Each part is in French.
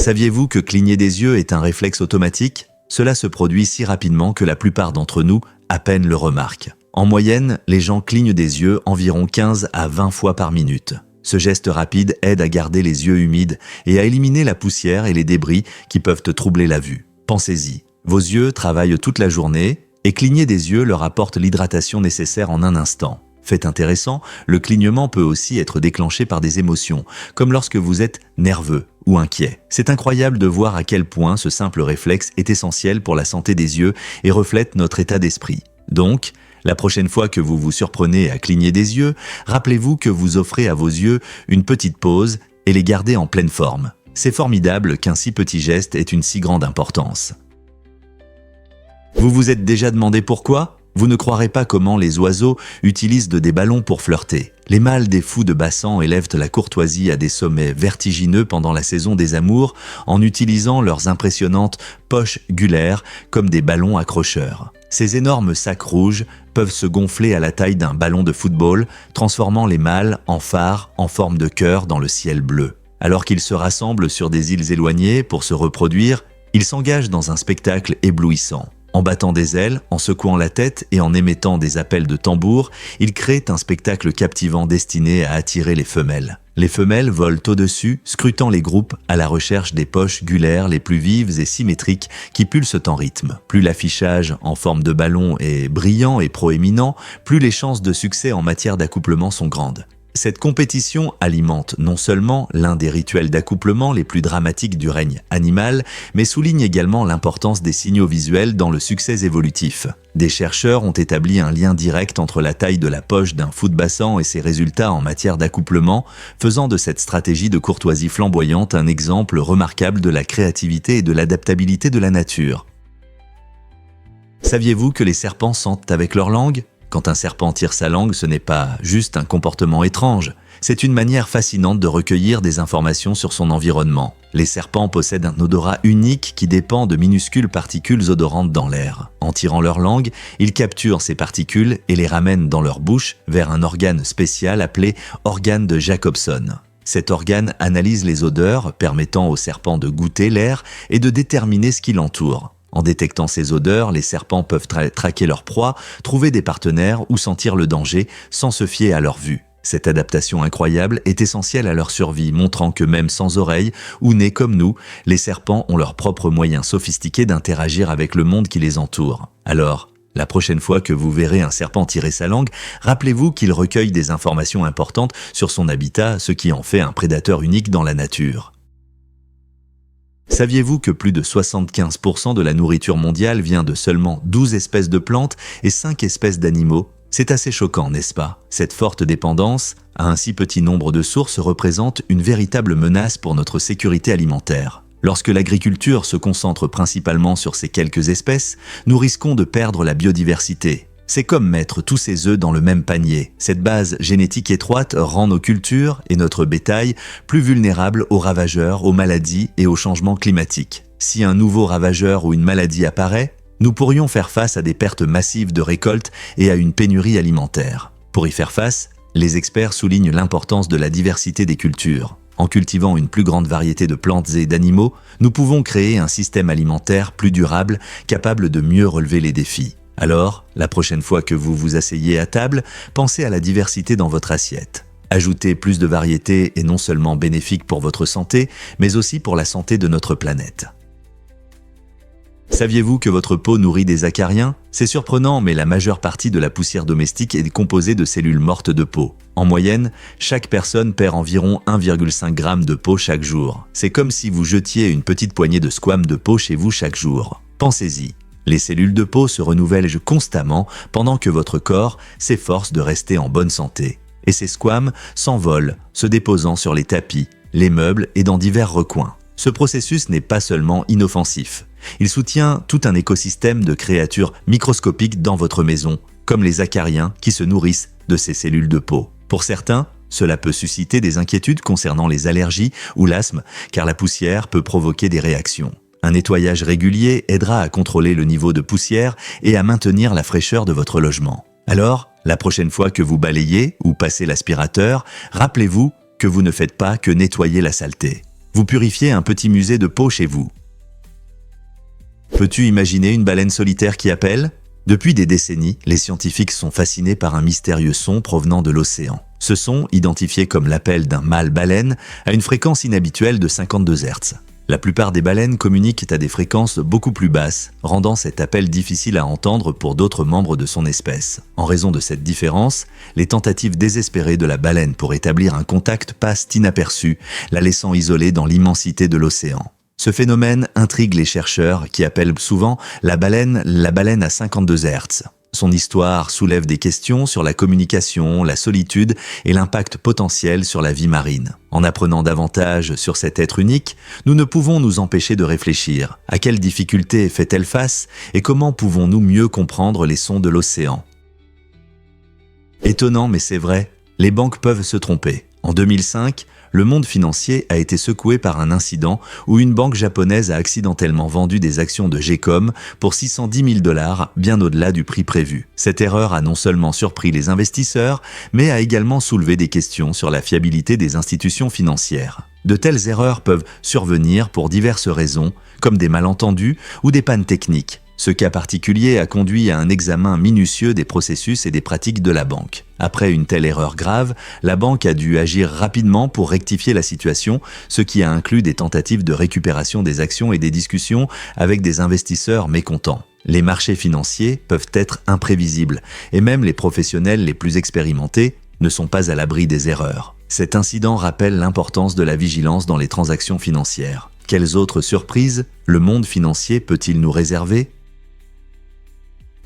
Saviez-vous que cligner des yeux est un réflexe automatique? Cela se produit si rapidement que la plupart d'entre nous à peine le remarquent. En moyenne, les gens clignent des yeux environ 15 à 20 fois par minute. Ce geste rapide aide à garder les yeux humides et à éliminer la poussière et les débris qui peuvent troubler la vue. Pensez-y, vos yeux travaillent toute la journée et cligner des yeux leur apporte l'hydratation nécessaire en un instant. Fait intéressant, le clignement peut aussi être déclenché par des émotions, comme lorsque vous êtes nerveux ou inquiet. C'est incroyable de voir à quel point ce simple réflexe est essentiel pour la santé des yeux et reflète notre état d'esprit. Donc, la prochaine fois que vous vous surprenez à cligner des yeux, rappelez-vous que vous offrez à vos yeux une petite pause et les gardez en pleine forme. C'est formidable qu'un si petit geste ait une si grande importance. Vous vous êtes déjà demandé pourquoi ? Vous ne croirez pas comment les oiseaux utilisent des ballons pour flirter. Les mâles des fous de Bassan élèvent la courtoisie à des sommets vertigineux pendant la saison des amours en utilisant leurs impressionnantes poches gulaires comme des ballons accrocheurs. Ces énormes sacs rouges peuvent se gonfler à la taille d'un ballon de football, transformant les mâles en phares en forme de cœur dans le ciel bleu. Alors qu'ils se rassemblent sur des îles éloignées pour se reproduire, ils s'engagent dans un spectacle éblouissant. En battant des ailes, en secouant la tête et en émettant des appels de tambour, ils créent un spectacle captivant destiné à attirer les femelles. Les femelles volent au-dessus, scrutant les groupes à la recherche des poches gulaires les plus vives et symétriques qui pulsent en rythme. Plus l'affichage en forme de ballon est brillant et proéminent, plus les chances de succès en matière d'accouplement sont grandes. Cette compétition alimente non seulement l'un des rituels d'accouplement les plus dramatiques du règne animal, mais souligne également l'importance des signaux visuels dans le succès évolutif. Des chercheurs ont établi un lien direct entre la taille de la poche d'un fou de Bassan et ses résultats en matière d'accouplement, faisant de cette stratégie de courtoisie flamboyante un exemple remarquable de la créativité et de l'adaptabilité de la nature. Saviez-vous que les serpents sentent avec leur langue ? Quand un serpent tire sa langue, ce n'est pas juste un comportement étrange, c'est une manière fascinante de recueillir des informations sur son environnement. Les serpents possèdent un odorat unique qui dépend de minuscules particules odorantes dans l'air. En tirant leur langue, ils capturent ces particules et les ramènent dans leur bouche vers un organe spécial appelé organe de Jacobson. Cet organe analyse les odeurs, permettant aux serpents de goûter l'air et de déterminer ce qui l'entoure. En détectant ces odeurs, les serpents peuvent traquer leur proie, trouver des partenaires ou sentir le danger sans se fier à leur vue. Cette adaptation incroyable est essentielle à leur survie, montrant que même sans oreilles ou nez comme nous, les serpents ont leurs propres moyens sophistiqués d'interagir avec le monde qui les entoure. Alors, la prochaine fois que vous verrez un serpent tirer sa langue, rappelez-vous qu'il recueille des informations importantes sur son habitat, ce qui en fait un prédateur unique dans la nature. Saviez-vous que plus de 75% de la nourriture mondiale vient de seulement 12 espèces de plantes et 5 espèces d'animaux? C'est assez choquant, n'est-ce pas? Cette forte dépendance à un si petit nombre de sources représente une véritable menace pour notre sécurité alimentaire. Lorsque l'agriculture se concentre principalement sur ces quelques espèces, nous risquons de perdre la biodiversité. C'est comme mettre tous ses œufs dans le même panier. Cette base génétique étroite rend nos cultures et notre bétail plus vulnérables aux ravageurs, aux maladies et aux changements climatiques. Si un nouveau ravageur ou une maladie apparaît, nous pourrions faire face à des pertes massives de récoltes et à une pénurie alimentaire. Pour y faire face, les experts soulignent l'importance de la diversité des cultures. En cultivant une plus grande variété de plantes et d'animaux, nous pouvons créer un système alimentaire plus durable, capable de mieux relever les défis. Alors, la prochaine fois que vous vous asseyez à table, pensez à la diversité dans votre assiette. Ajouter plus de variété est non seulement bénéfique pour votre santé, mais aussi pour la santé de notre planète. Saviez-vous que votre peau nourrit des acariens? C'est surprenant, mais la majeure partie de la poussière domestique est composée de cellules mortes de peau. En moyenne, chaque personne perd environ 1,5 g de peau chaque jour. C'est comme si vous jetiez une petite poignée de squames de peau chez vous chaque jour. Pensez-y. Les cellules de peau se renouvellent constamment pendant que votre corps s'efforce de rester en bonne santé. Et ces squames s'envolent, se déposant sur les tapis, les meubles et dans divers recoins. Ce processus n'est pas seulement inoffensif. Il soutient tout un écosystème de créatures microscopiques dans votre maison, comme les acariens qui se nourrissent de ces cellules de peau. Pour certains, cela peut susciter des inquiétudes concernant les allergies ou l'asthme, car la poussière peut provoquer des réactions. Un nettoyage régulier aidera à contrôler le niveau de poussière et à maintenir la fraîcheur de votre logement. Alors, la prochaine fois que vous balayez ou passez l'aspirateur, rappelez-vous que vous ne faites pas que nettoyer la saleté. Vous purifiez un petit musée de peau chez vous. Peux-tu imaginer une baleine solitaire qui appelle ? Depuis des décennies, les scientifiques sont fascinés par un mystérieux son provenant de l'océan. Ce son, identifié comme l'appel d'un mâle baleine, a une fréquence inhabituelle de 52 Hz. La plupart des baleines communiquent à des fréquences beaucoup plus basses, rendant cet appel difficile à entendre pour d'autres membres de son espèce. En raison de cette différence, les tentatives désespérées de la baleine pour établir un contact passent inaperçues, la laissant isolée dans l'immensité de l'océan. Ce phénomène intrigue les chercheurs qui appellent souvent la baleine à 52 Hz. Son histoire soulève des questions sur la communication, la solitude et l'impact potentiel sur la vie marine. En apprenant davantage sur cet être unique, nous ne pouvons nous empêcher de réfléchir. À quelles difficultés fait-elle face et comment pouvons-nous mieux comprendre les sons de l'océan ? Étonnant, mais c'est vrai, les banques peuvent se tromper. En 2005, le monde financier a été secoué par un incident où une banque japonaise a accidentellement vendu des actions de G-Com pour 610 000 $, bien au-delà du prix prévu. Cette erreur a non seulement surpris les investisseurs, mais a également soulevé des questions sur la fiabilité des institutions financières. De telles erreurs peuvent survenir pour diverses raisons, comme des malentendus ou des pannes techniques. Ce cas particulier a conduit à un examen minutieux des processus et des pratiques de la banque. Après une telle erreur grave, la banque a dû agir rapidement pour rectifier la situation, ce qui a inclus des tentatives de récupération des actions et des discussions avec des investisseurs mécontents. Les marchés financiers peuvent être imprévisibles, et même les professionnels les plus expérimentés ne sont pas à l'abri des erreurs. Cet incident rappelle l'importance de la vigilance dans les transactions financières. Quelles autres surprises le monde financier peut-il nous réserver ?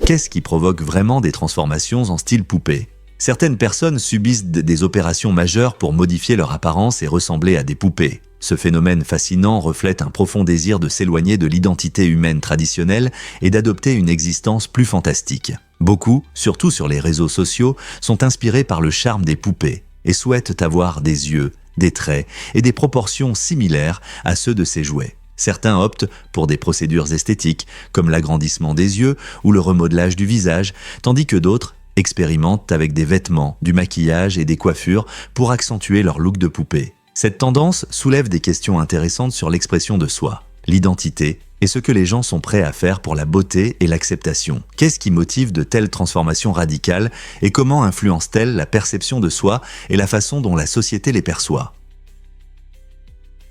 Qu'est-ce qui provoque vraiment des transformations en style poupée ? Certaines personnes subissent des opérations majeures pour modifier leur apparence et ressembler à des poupées. Ce phénomène fascinant reflète un profond désir de s'éloigner de l'identité humaine traditionnelle et d'adopter une existence plus fantastique. Beaucoup, surtout sur les réseaux sociaux, sont inspirés par le charme des poupées et souhaitent avoir des yeux, des traits et des proportions similaires à ceux de ces jouets. Certains optent pour des procédures esthétiques, comme l'agrandissement des yeux ou le remodelage du visage, tandis que d'autres expérimentent avec des vêtements, du maquillage et des coiffures pour accentuer leur look de poupée. Cette tendance soulève des questions intéressantes sur l'expression de soi, l'identité et ce que les gens sont prêts à faire pour la beauté et l'acceptation. Qu'est-ce qui motive de telles transformations radicales et comment influence-t-elle la perception de soi et la façon dont la société les perçoit ?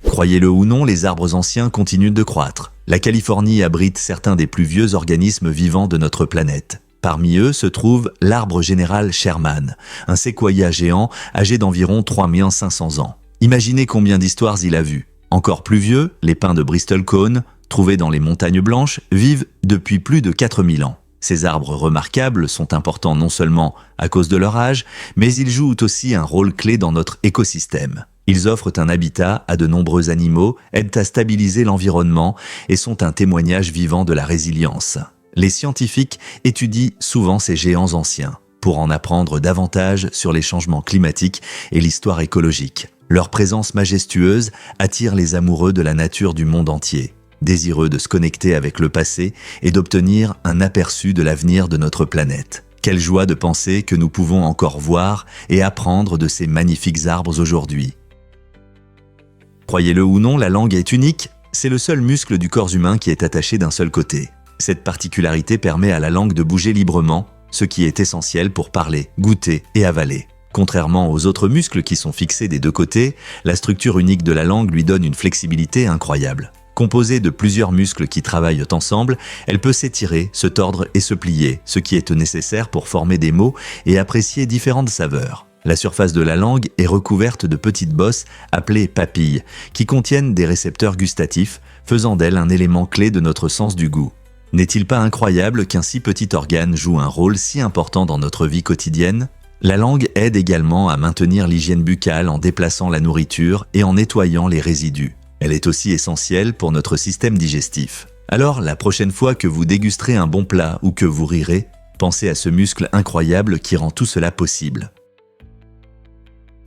Croyez-le ou non, les arbres anciens continuent de croître. La Californie abrite certains des plus vieux organismes vivants de notre planète. Parmi eux se trouve l'arbre général Sherman, un séquoia géant âgé d'environ 3500 ans. Imaginez combien d'histoires il a vu. Encore plus vieux, les pins de Bristol Cone, trouvés dans les montagnes blanches, vivent depuis plus de 4000 ans. Ces arbres remarquables sont importants non seulement à cause de leur âge, mais ils jouent aussi un rôle clé dans notre écosystème. Ils offrent un habitat à de nombreux animaux, aident à stabiliser l'environnement et sont un témoignage vivant de la résilience. Les scientifiques étudient souvent ces géants anciens pour en apprendre davantage sur les changements climatiques et l'histoire écologique. Leur présence majestueuse attire les amoureux de la nature du monde entier, désireux de se connecter avec le passé et d'obtenir un aperçu de l'avenir de notre planète. Quelle joie de penser que nous pouvons encore voir et apprendre de ces magnifiques arbres aujourd'hui. Croyez-le ou non, la langue est unique, c'est le seul muscle du corps humain qui est attaché d'un seul côté. Cette particularité permet à la langue de bouger librement, ce qui est essentiel pour parler, goûter et avaler. Contrairement aux autres muscles qui sont fixés des deux côtés, la structure unique de la langue lui donne une flexibilité incroyable. Composée de plusieurs muscles qui travaillent ensemble, elle peut s'étirer, se tordre et se plier, ce qui est nécessaire pour former des mots et apprécier différentes saveurs. La surface de la langue est recouverte de petites bosses appelées papilles, qui contiennent des récepteurs gustatifs, faisant d'elle un élément clé de notre sens du goût. N'est-il pas incroyable qu'un si petit organe joue un rôle si important dans notre vie quotidienne ? La langue aide également à maintenir l'hygiène buccale en déplaçant la nourriture et en nettoyant les résidus. Elle est aussi essentielle pour notre système digestif. Alors, la prochaine fois que vous dégusterez un bon plat ou que vous rirez, pensez à ce muscle incroyable qui rend tout cela possible.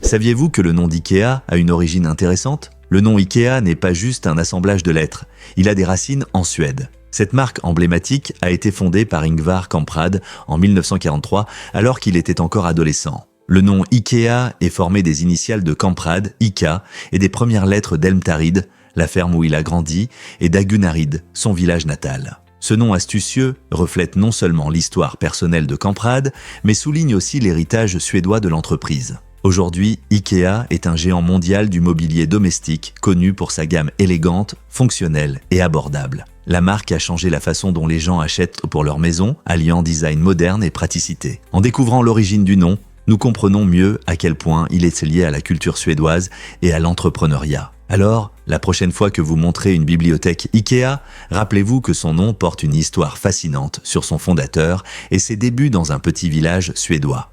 Saviez-vous que le nom d'IKEA a une origine intéressante ? Le nom IKEA n'est pas juste un assemblage de lettres, il a des racines en Suède. Cette marque emblématique a été fondée par Ingvar Kamprad en 1943 alors qu'il était encore adolescent. Le nom Ikea est formé des initiales de Kamprad, Ika, et des premières lettres d'Elmtarid, la ferme où il a grandi, et d'Agunarid, son village natal. Ce nom astucieux reflète non seulement l'histoire personnelle de Kamprad, mais souligne aussi l'héritage suédois de l'entreprise. Aujourd'hui, Ikea est un géant mondial du mobilier domestique, connu pour sa gamme élégante, fonctionnelle et abordable. La marque a changé la façon dont les gens achètent pour leur maison, alliant design moderne et praticité. En découvrant l'origine du nom, nous comprenons mieux à quel point il est lié à la culture suédoise et à l'entrepreneuriat. Alors, la prochaine fois que vous montrez une bibliothèque Ikea, rappelez-vous que son nom porte une histoire fascinante sur son fondateur et ses débuts dans un petit village suédois.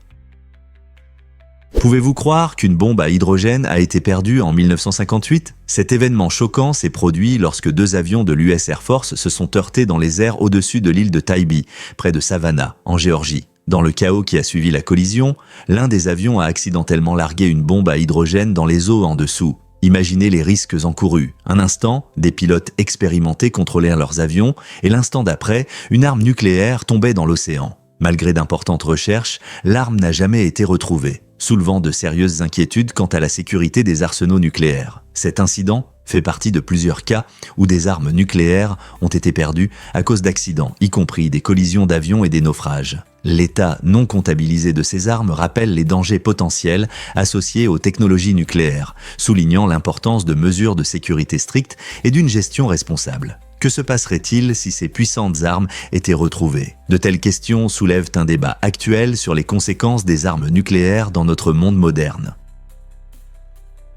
Pouvez-vous croire qu'une bombe à hydrogène a été perdue en 1958 ? Cet événement choquant s'est produit lorsque 2 avions de l'US Air Force se sont heurtés dans les airs au-dessus de l'île de Taibi, près de Savannah, en Géorgie. Dans le chaos qui a suivi la collision, l'un des avions a accidentellement largué une bombe à hydrogène dans les eaux en dessous. Imaginez les risques encourus. Un instant, des pilotes expérimentés contrôlèrent leurs avions et l'instant d'après, une arme nucléaire tombait dans l'océan. Malgré d'importantes recherches, l'arme n'a jamais été retrouvée, soulevant de sérieuses inquiétudes quant à la sécurité des arsenaux nucléaires. Cet incident fait partie de plusieurs cas où des armes nucléaires ont été perdues à cause d'accidents, y compris des collisions d'avions et des naufrages. L'état non comptabilisé de ces armes rappelle les dangers potentiels associés aux technologies nucléaires, soulignant l'importance de mesures de sécurité strictes et d'une gestion responsable. Que se passerait-il si ces puissantes armes étaient retrouvées ? De telles questions soulèvent un débat actuel sur les conséquences des armes nucléaires dans notre monde moderne.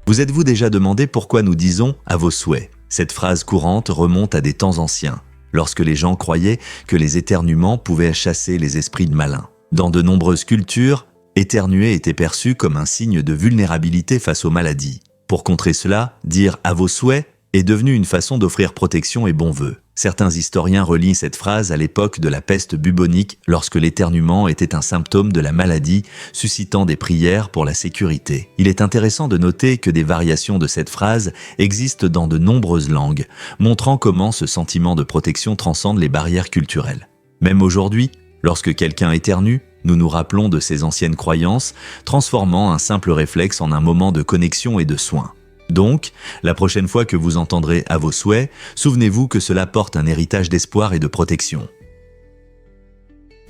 Vous êtes-vous déjà demandé pourquoi nous disons « à vos souhaits » ? Cette phrase courante remonte à des temps anciens, lorsque les gens croyaient que les éternuements pouvaient chasser les esprits malins. Dans de nombreuses cultures, éternuer était perçu comme un signe de vulnérabilité face aux maladies. Pour contrer cela, dire « à vos souhaits » est devenu une façon d'offrir protection et bon vœu. Certains historiens relient cette phrase à l'époque de la peste bubonique, lorsque l'éternuement était un symptôme de la maladie, suscitant des prières pour la sécurité. Il est intéressant de noter que des variations de cette phrase existent dans de nombreuses langues, montrant comment ce sentiment de protection transcende les barrières culturelles. Même aujourd'hui, lorsque quelqu'un éternue, nous nous rappelons de ces anciennes croyances, transformant un simple réflexe en un moment de connexion et de soin. Donc, la prochaine fois que vous entendrez « à vos souhaits », souvenez-vous que cela porte un héritage d'espoir et de protection.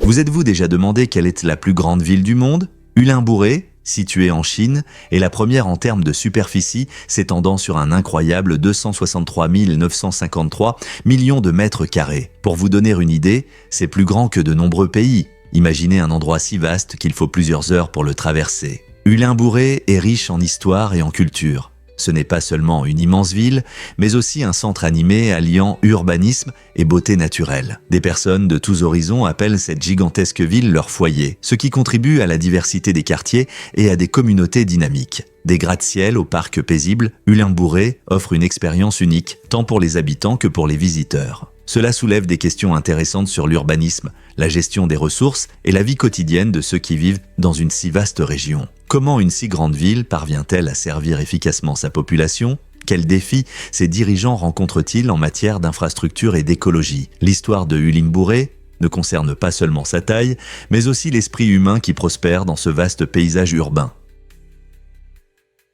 Vous êtes-vous déjà demandé quelle est la plus grande ville du monde ? Ulaanbaatar, située en Chine, est la première en termes de superficie, s'étendant sur un incroyable 263 953 millions de mètres carrés. Pour vous donner une idée, c'est plus grand que de nombreux pays. Imaginez un endroit si vaste qu'il faut plusieurs heures pour le traverser. Ulaanbaatar est riche en histoire et en culture. Ce n'est pas seulement une immense ville, mais aussi un centre animé alliant urbanisme et beauté naturelle. Des personnes de tous horizons appellent cette gigantesque ville leur foyer, ce qui contribue à la diversité des quartiers et à des communautés dynamiques. Des gratte-ciel aux parcs paisibles, Ulaanbaatar offre une expérience unique, tant pour les habitants que pour les visiteurs. Cela soulève des questions intéressantes sur l'urbanisme, la gestion des ressources et la vie quotidienne de ceux qui vivent dans une si vaste région. Comment une si grande ville parvient-elle à servir efficacement sa population ? Quels défis ses dirigeants rencontrent-ils en matière d'infrastructure et d'écologie ? L'histoire de Ulaanbaatar ne concerne pas seulement sa taille, mais aussi l'esprit humain qui prospère dans ce vaste paysage urbain.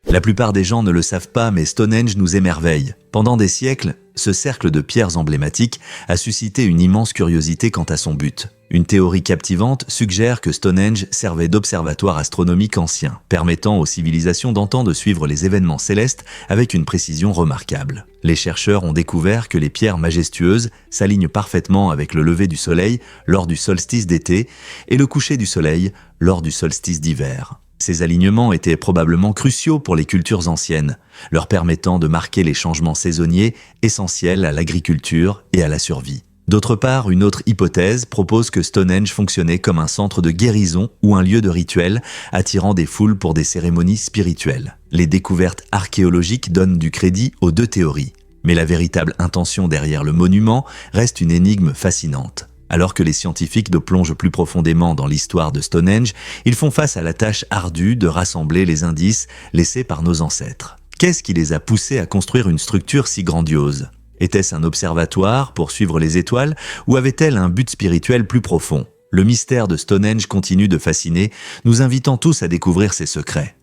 La plupart des gens ne le savent pas, mais Stonehenge nous émerveille. Pendant des siècles, ce cercle de pierres emblématiques a suscité une immense curiosité quant à son but. Une théorie captivante suggère que Stonehenge servait d'observatoire astronomique ancien, permettant aux civilisations d'antan de suivre les événements célestes avec une précision remarquable. Les chercheurs ont découvert que les pierres majestueuses s'alignent parfaitement avec le lever du soleil lors du solstice d'été et le coucher du soleil lors du solstice d'hiver. Ces alignements étaient probablement cruciaux pour les cultures anciennes, leur permettant de marquer les changements saisonniers essentiels à l'agriculture et à la survie. D'autre part, une autre hypothèse propose que Stonehenge fonctionnait comme un centre de guérison ou un lieu de rituel, attirant des foules pour des cérémonies spirituelles. Les découvertes archéologiques donnent du crédit aux deux théories, mais la véritable intention derrière le monument reste une énigme fascinante. Alors que les scientifiques plongent plus profondément dans l'histoire de Stonehenge, ils font face à la tâche ardue de rassembler les indices laissés par nos ancêtres. Qu'est-ce qui les a poussés à construire une structure si grandiose ? Était-ce un observatoire pour suivre les étoiles ou avait-elle un but spirituel plus profond ? Le mystère de Stonehenge continue de fasciner, nous invitant tous à découvrir ses secrets.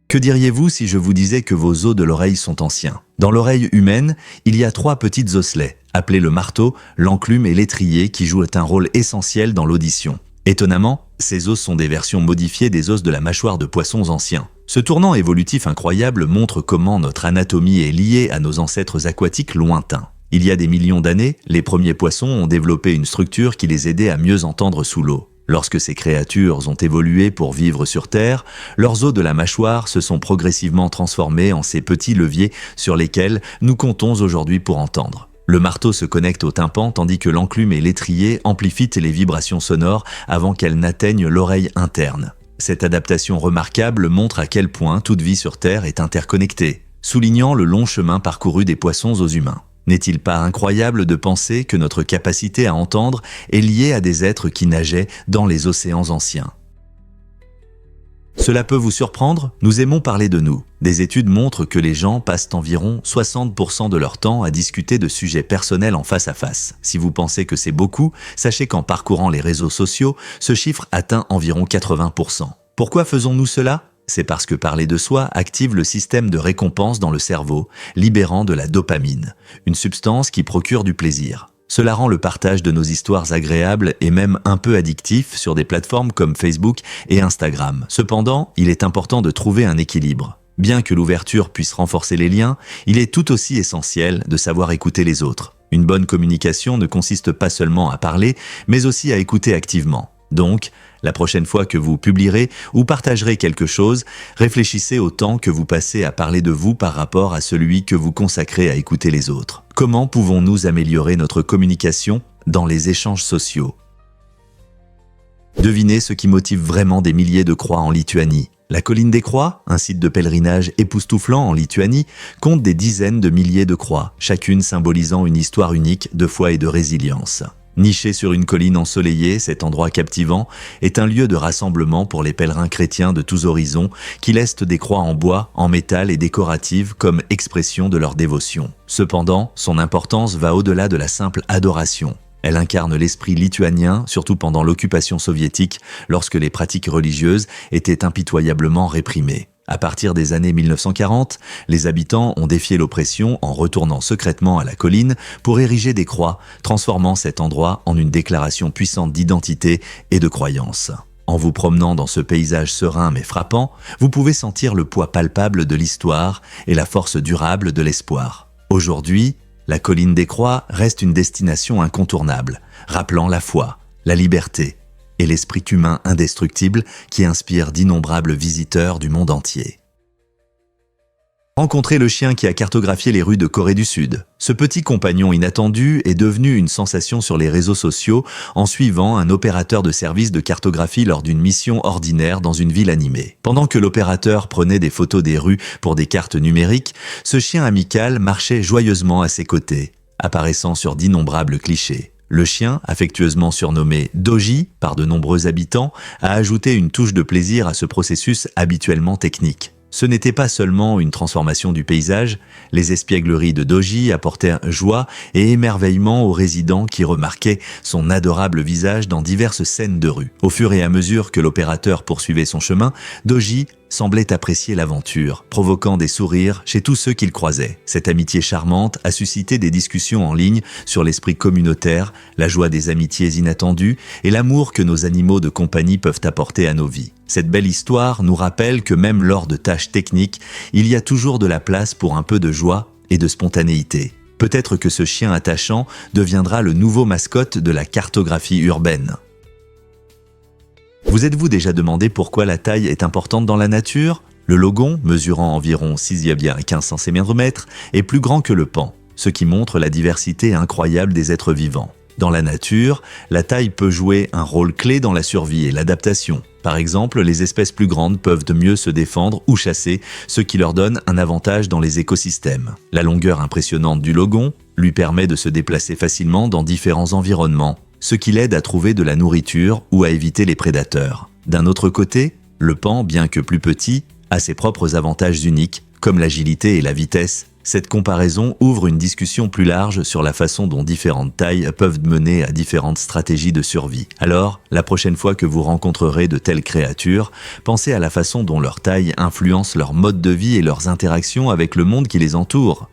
Que diriez-vous si je vous disais que vos os de l'oreille sont anciens? Dans l'oreille humaine, il y a 3 petites osselets, appelés le marteau, l'enclume et l'étrier, qui jouent un rôle essentiel dans l'audition. Étonnamment, ces os sont des versions modifiées des os de la mâchoire de poissons anciens. Ce tournant évolutif incroyable montre comment notre anatomie est liée à nos ancêtres aquatiques lointains. Il y a des millions d'années, les premiers poissons ont développé une structure qui les aidait à mieux entendre sous l'eau. Lorsque ces créatures ont évolué pour vivre sur Terre, leurs os de la mâchoire se sont progressivement transformés en ces petits leviers sur lesquels nous comptons aujourd'hui pour entendre. Le marteau se connecte au tympan tandis que l'enclume et l'étrier amplifient les vibrations sonores avant qu'elles n'atteignent l'oreille interne. Cette adaptation remarquable montre à quel point toute vie sur Terre est interconnectée, soulignant le long chemin parcouru des poissons aux humains. N'est-il pas incroyable de penser que notre capacité à entendre est liée à des êtres qui nageaient dans les océans anciens? Cela peut vous surprendre, nous aimons parler de nous. Des études montrent que les gens passent environ 60% de leur temps à discuter de sujets personnels en face à face. Si vous pensez que c'est beaucoup, sachez qu'en parcourant les réseaux sociaux, ce chiffre atteint environ 80%. Pourquoi faisons-nous cela? C'est parce que parler de soi active le système de récompense dans le cerveau, libérant de la dopamine, une substance qui procure du plaisir. Cela rend le partage de nos histoires agréables et même un peu addictif sur des plateformes comme Facebook et Instagram. Cependant, il est important de trouver un équilibre. Bien que l'ouverture puisse renforcer les liens, il est tout aussi essentiel de savoir écouter les autres. Une bonne communication ne consiste pas seulement à parler, mais aussi à écouter activement. Donc, la prochaine fois que vous publierez ou partagerez quelque chose, réfléchissez au temps que vous passez à parler de vous par rapport à celui que vous consacrez à écouter les autres. Comment pouvons-nous améliorer notre communication dans les échanges sociaux? Devinez ce qui motive vraiment des milliers de croix en Lituanie. La colline des croix, un site de pèlerinage époustouflant en Lituanie, compte des dizaines de milliers de croix, chacune symbolisant une histoire unique de foi et de résilience. Niché sur une colline ensoleillée, cet endroit captivant est un lieu de rassemblement pour les pèlerins chrétiens de tous horizons qui laissent des croix en bois, en métal et décoratives comme expression de leur dévotion. Cependant, son importance va au-delà de la simple adoration. Elle incarne l'esprit lituanien, surtout pendant l'occupation soviétique, lorsque les pratiques religieuses étaient impitoyablement réprimées. À partir des années 1940, les habitants ont défié l'oppression en retournant secrètement à la colline pour ériger des croix, transformant cet endroit en une déclaration puissante d'identité et de croyance. En vous promenant dans ce paysage serein mais frappant, vous pouvez sentir le poids palpable de l'histoire et la force durable de l'espoir. Aujourd'hui, la colline des Croix reste une destination incontournable, rappelant la foi, la liberté et l'esprit humain indestructible qui inspire d'innombrables visiteurs du monde entier. Rencontrez le chien qui a cartographié les rues de Corée du Sud. Ce petit compagnon inattendu est devenu une sensation sur les réseaux sociaux en suivant un opérateur de service de cartographie lors d'une mission ordinaire dans une ville animée. Pendant que l'opérateur prenait des photos des rues pour des cartes numériques, ce chien amical marchait joyeusement à ses côtés, apparaissant sur d'innombrables clichés. Le chien, affectueusement surnommé Doji par de nombreux habitants, a ajouté une touche de plaisir à ce processus habituellement technique. Ce n'était pas seulement une transformation du paysage, les espiègleries de Doji apportèrent joie et émerveillement aux résidents qui remarquaient son adorable visage dans diverses scènes de rue. Au fur et à mesure que l'opérateur poursuivait son chemin, Doji semblait apprécier l'aventure, provoquant des sourires chez tous ceux qu'il croisait. Cette amitié charmante a suscité des discussions en ligne sur l'esprit communautaire, la joie des amitiés inattendues et l'amour que nos animaux de compagnie peuvent apporter à nos vies. Cette belle histoire nous rappelle que même lors de tâches techniques, il y a toujours de la place pour un peu de joie et de spontanéité. Peut-être que ce chien attachant deviendra le nouveau mascotte de la cartographie urbaine. Vous êtes-vous déjà demandé pourquoi la taille est importante dans la nature? Le logon, mesurant environ 6,15 cm, est plus grand que le pan, ce qui montre la diversité incroyable des êtres vivants. Dans la nature, la taille peut jouer un rôle clé dans la survie et l'adaptation. Par exemple, les espèces plus grandes peuvent mieux se défendre ou chasser, ce qui leur donne un avantage dans les écosystèmes. La longueur impressionnante du logon lui permet de se déplacer facilement dans différents environnements, ce qui l'aide à trouver de la nourriture ou à éviter les prédateurs. D'un autre côté, le pan, bien que plus petit, a ses propres avantages uniques, comme l'agilité et la vitesse, Cette comparaison ouvre une discussion plus large sur la façon dont différentes tailles peuvent mener à différentes stratégies de survie. Alors, la prochaine fois que vous rencontrerez de telles créatures, pensez à la façon dont leur taille influence leur mode de vie et leurs interactions avec le monde qui les entoure.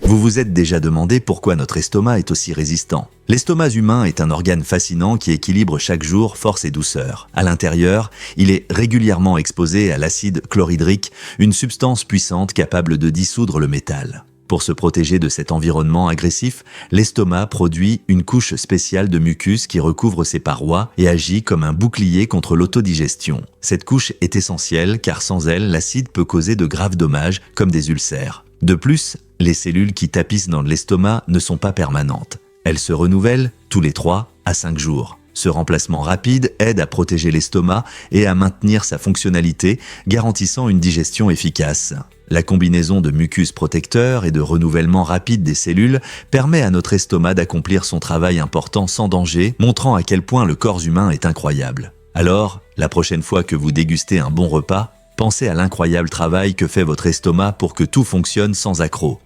Vous vous êtes déjà demandé pourquoi notre estomac est aussi résistant. L'estomac humain est un organe fascinant qui équilibre chaque jour force et douceur. À l'intérieur, il est régulièrement exposé à l'acide chlorhydrique, une substance puissante capable de dissoudre le métal. Pour se protéger de cet environnement agressif, l'estomac produit une couche spéciale de mucus qui recouvre ses parois et agit comme un bouclier contre l'autodigestion. Cette couche est essentielle car sans elle, l'acide peut causer de graves dommages comme des ulcères. De plus, les cellules qui tapissent dans l'estomac ne sont pas permanentes. Elles se renouvellent tous les 3 à 5 jours. Ce remplacement rapide aide à protéger l'estomac et à maintenir sa fonctionnalité, garantissant une digestion efficace. La combinaison de mucus protecteur et de renouvellement rapide des cellules permet à notre estomac d'accomplir son travail important sans danger, montrant à quel point le corps humain est incroyable. Alors, la prochaine fois que vous dégustez un bon repas, pensez à l'incroyable travail que fait votre estomac pour que tout fonctionne sans accroc.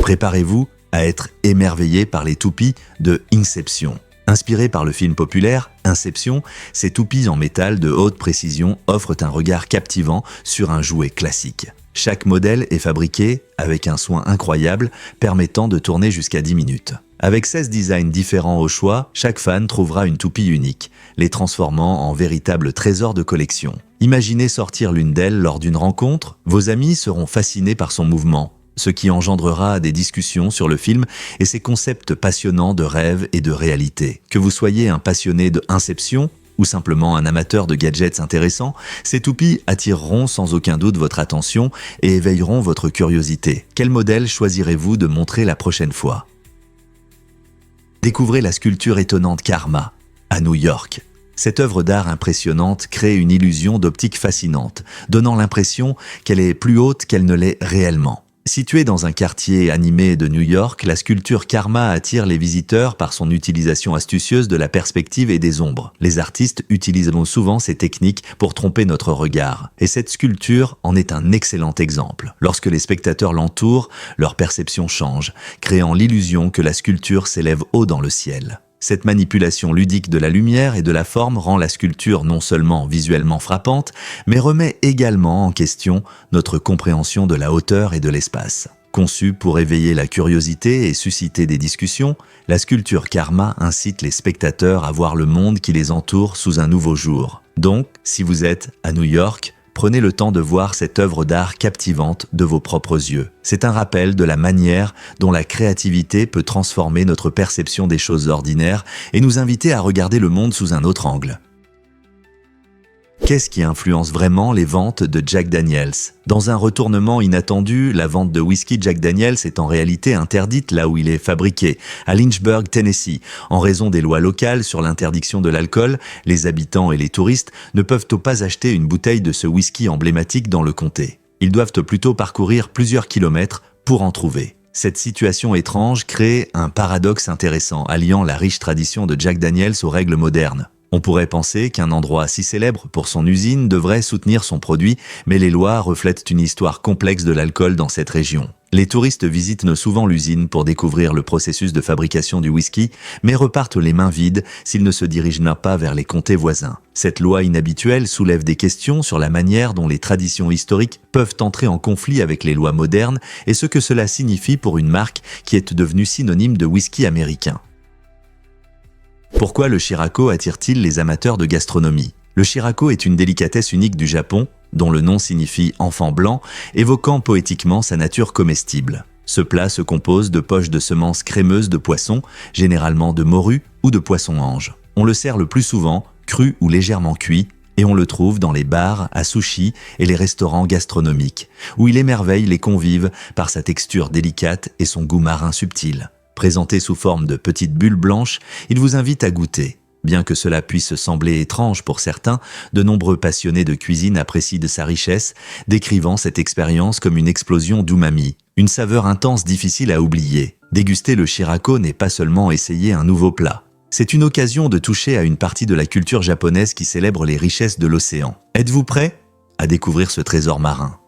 Préparez-vous à être émerveillé par les toupies de Inception. Inspiré par le film populaire Inception, ces toupies en métal de haute précision offrent un regard captivant sur un jouet classique. Chaque modèle est fabriqué avec un soin incroyable permettant de tourner jusqu'à 10 minutes. Avec 16 designs différents au choix, chaque fan trouvera une toupie unique, les transformant en véritables trésors de collection. Imaginez sortir l'une d'elles lors d'une rencontre, vos amis seront fascinés par son mouvement, ce qui engendrera des discussions sur le film et ses concepts passionnants de rêve et de réalité. Que vous soyez un passionné de Inception ou simplement un amateur de gadgets intéressants, ces toupies attireront sans aucun doute votre attention et éveilleront votre curiosité. Quel modèle choisirez-vous de montrer la prochaine fois ? Découvrez la sculpture étonnante Karma, à New York. Cette œuvre d'art impressionnante crée une illusion d'optique fascinante, donnant l'impression qu'elle est plus haute qu'elle ne l'est réellement. Située dans un quartier animé de New York, la sculpture Karma attire les visiteurs par son utilisation astucieuse de la perspective et des ombres. Les artistes utilisent souvent ces techniques pour tromper notre regard. Et cette sculpture en est un excellent exemple. Lorsque les spectateurs l'entourent, leur perception change, créant l'illusion que la sculpture s'élève haut dans le ciel. Cette manipulation ludique de la lumière et de la forme rend la sculpture non seulement visuellement frappante, mais remet également en question notre compréhension de la hauteur et de l'espace. Conçue pour éveiller la curiosité et susciter des discussions, la sculpture Karma incite les spectateurs à voir le monde qui les entoure sous un nouveau jour. Donc, si vous êtes à New York, prenez le temps de voir cette œuvre d'art captivante de vos propres yeux. C'est un rappel de la manière dont la créativité peut transformer notre perception des choses ordinaires et nous inviter à regarder le monde sous un autre angle. Qu'est-ce qui influence vraiment les ventes de Jack Daniels ? Dans un retournement inattendu, la vente de whisky Jack Daniels est en réalité interdite là où il est fabriqué, à Lynchburg, Tennessee. En raison des lois locales sur l'interdiction de l'alcool, les habitants et les touristes ne peuvent pas acheter une bouteille de ce whisky emblématique dans le comté. Ils doivent plutôt parcourir plusieurs kilomètres pour en trouver. Cette situation étrange crée un paradoxe intéressant, alliant la riche tradition de Jack Daniels aux règles modernes. On pourrait penser qu'un endroit si célèbre pour son usine devrait soutenir son produit, mais les lois reflètent une histoire complexe de l'alcool dans cette région. Les touristes visitent souvent l'usine pour découvrir le processus de fabrication du whisky, mais repartent les mains vides s'ils ne se dirigent pas vers les comtés voisins. Cette loi inhabituelle soulève des questions sur la manière dont les traditions historiques peuvent entrer en conflit avec les lois modernes et ce que cela signifie pour une marque qui est devenue synonyme de whisky américain. Pourquoi le Shirako attire-t-il les amateurs de gastronomie ? Le Shirako est une délicatesse unique du Japon, dont le nom signifie « enfant blanc », évoquant poétiquement sa nature comestible. Ce plat se compose de poches de semences crémeuses de poisson, généralement de morue ou de poisson-ange. On le sert le plus souvent, cru ou légèrement cuit, et on le trouve dans les bars à sushi et les restaurants gastronomiques, où il émerveille les convives par sa texture délicate et son goût marin subtil. Présenté sous forme de petites bulles blanches, il vous invite à goûter. Bien que cela puisse sembler étrange pour certains, de nombreux passionnés de cuisine apprécient de sa richesse, décrivant cette expérience comme une explosion d'umami, une saveur intense difficile à oublier. Déguster le Shirako n'est pas seulement essayer un nouveau plat. C'est une occasion de toucher à une partie de la culture japonaise qui célèbre les richesses de l'océan. Êtes-vous prêt à découvrir ce trésor marin ?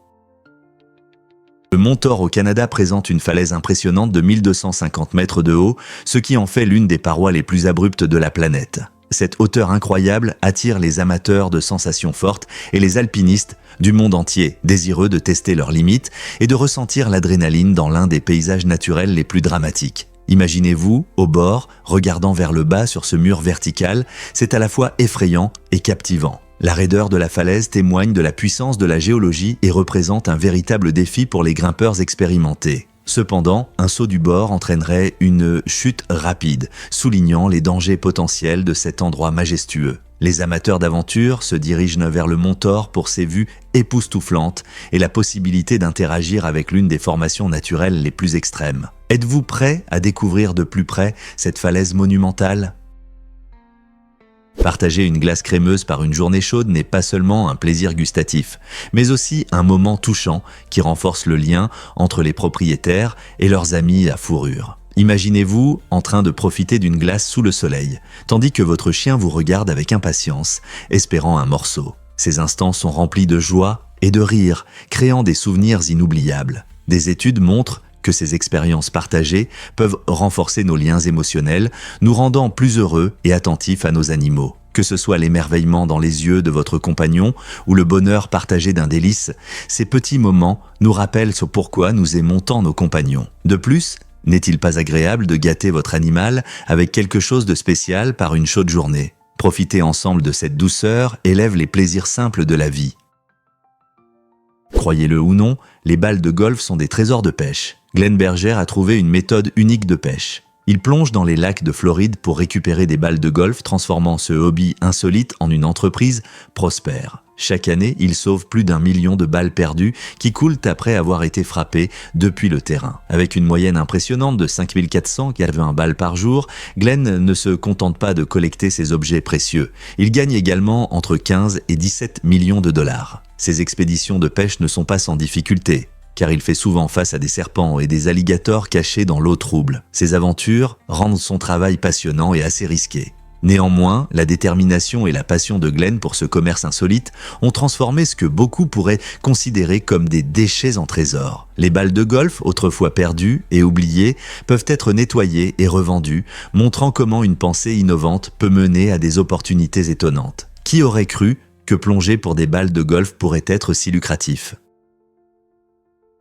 Le mont Thor au Canada présente une falaise impressionnante de 1250 mètres de haut, ce qui en fait l'une des parois les plus abruptes de la planète. Cette hauteur incroyable attire les amateurs de sensations fortes et les alpinistes du monde entier, désireux de tester leurs limites et de ressentir l'adrénaline dans l'un des paysages naturels les plus dramatiques. Imaginez-vous, au bord, regardant vers le bas sur ce mur vertical, c'est à la fois effrayant et captivant. La raideur de la falaise témoigne de la puissance de la géologie et représente un véritable défi pour les grimpeurs expérimentés. Cependant, un saut du bord entraînerait une chute rapide, soulignant les dangers potentiels de cet endroit majestueux. Les amateurs d'aventure se dirigent vers le mont Thor pour ses vues époustouflantes et la possibilité d'interagir avec l'une des formations naturelles les plus extrêmes. Êtes-vous prêt à découvrir de plus près cette falaise monumentale ? Partager une glace crémeuse par une journée chaude n'est pas seulement un plaisir gustatif, mais aussi un moment touchant qui renforce le lien entre les propriétaires et leurs amis à fourrure. Imaginez-vous en train de profiter d'une glace sous le soleil, tandis que votre chien vous regarde avec impatience, espérant un morceau. Ces instants sont remplis de joie et de rire, créant des souvenirs inoubliables. Des études montrent que ces expériences partagées peuvent renforcer nos liens émotionnels, nous rendant plus heureux et attentifs à nos animaux. Que ce soit l'émerveillement dans les yeux de votre compagnon ou le bonheur partagé d'un délice, ces petits moments nous rappellent ce pourquoi nous aimons tant nos compagnons. De plus, n'est-il pas agréable de gâter votre animal avec quelque chose de spécial par une chaude journée ? Profiter ensemble de cette douceur élève les plaisirs simples de la vie. Croyez-le ou non, les balles de golf sont des trésors de pêche. Glenn Berger a trouvé une méthode unique de pêche. Il plonge dans les lacs de Floride pour récupérer des balles de golf, transformant ce hobby insolite en une entreprise prospère. Chaque année, il sauve plus d'1 million de balles perdues qui coulent après avoir été frappées depuis le terrain. Avec une moyenne impressionnante de 5480 balles par jour, Glenn ne se contente pas de collecter ces objets précieux. Il gagne également entre 15 et 17 millions de dollars. Ses expéditions de pêche ne sont pas sans difficulté, car il fait souvent face à des serpents et des alligators cachés dans l'eau trouble. Ces aventures rendent son travail passionnant et assez risqué. Néanmoins, la détermination et la passion de Glenn pour ce commerce insolite ont transformé ce que beaucoup pourraient considérer comme des déchets en trésors. Les balles de golf, autrefois perdues et oubliées, peuvent être nettoyées et revendues, montrant comment une pensée innovante peut mener à des opportunités étonnantes. Qui aurait cru que plonger pour des balles de golf pourrait être si lucratif ?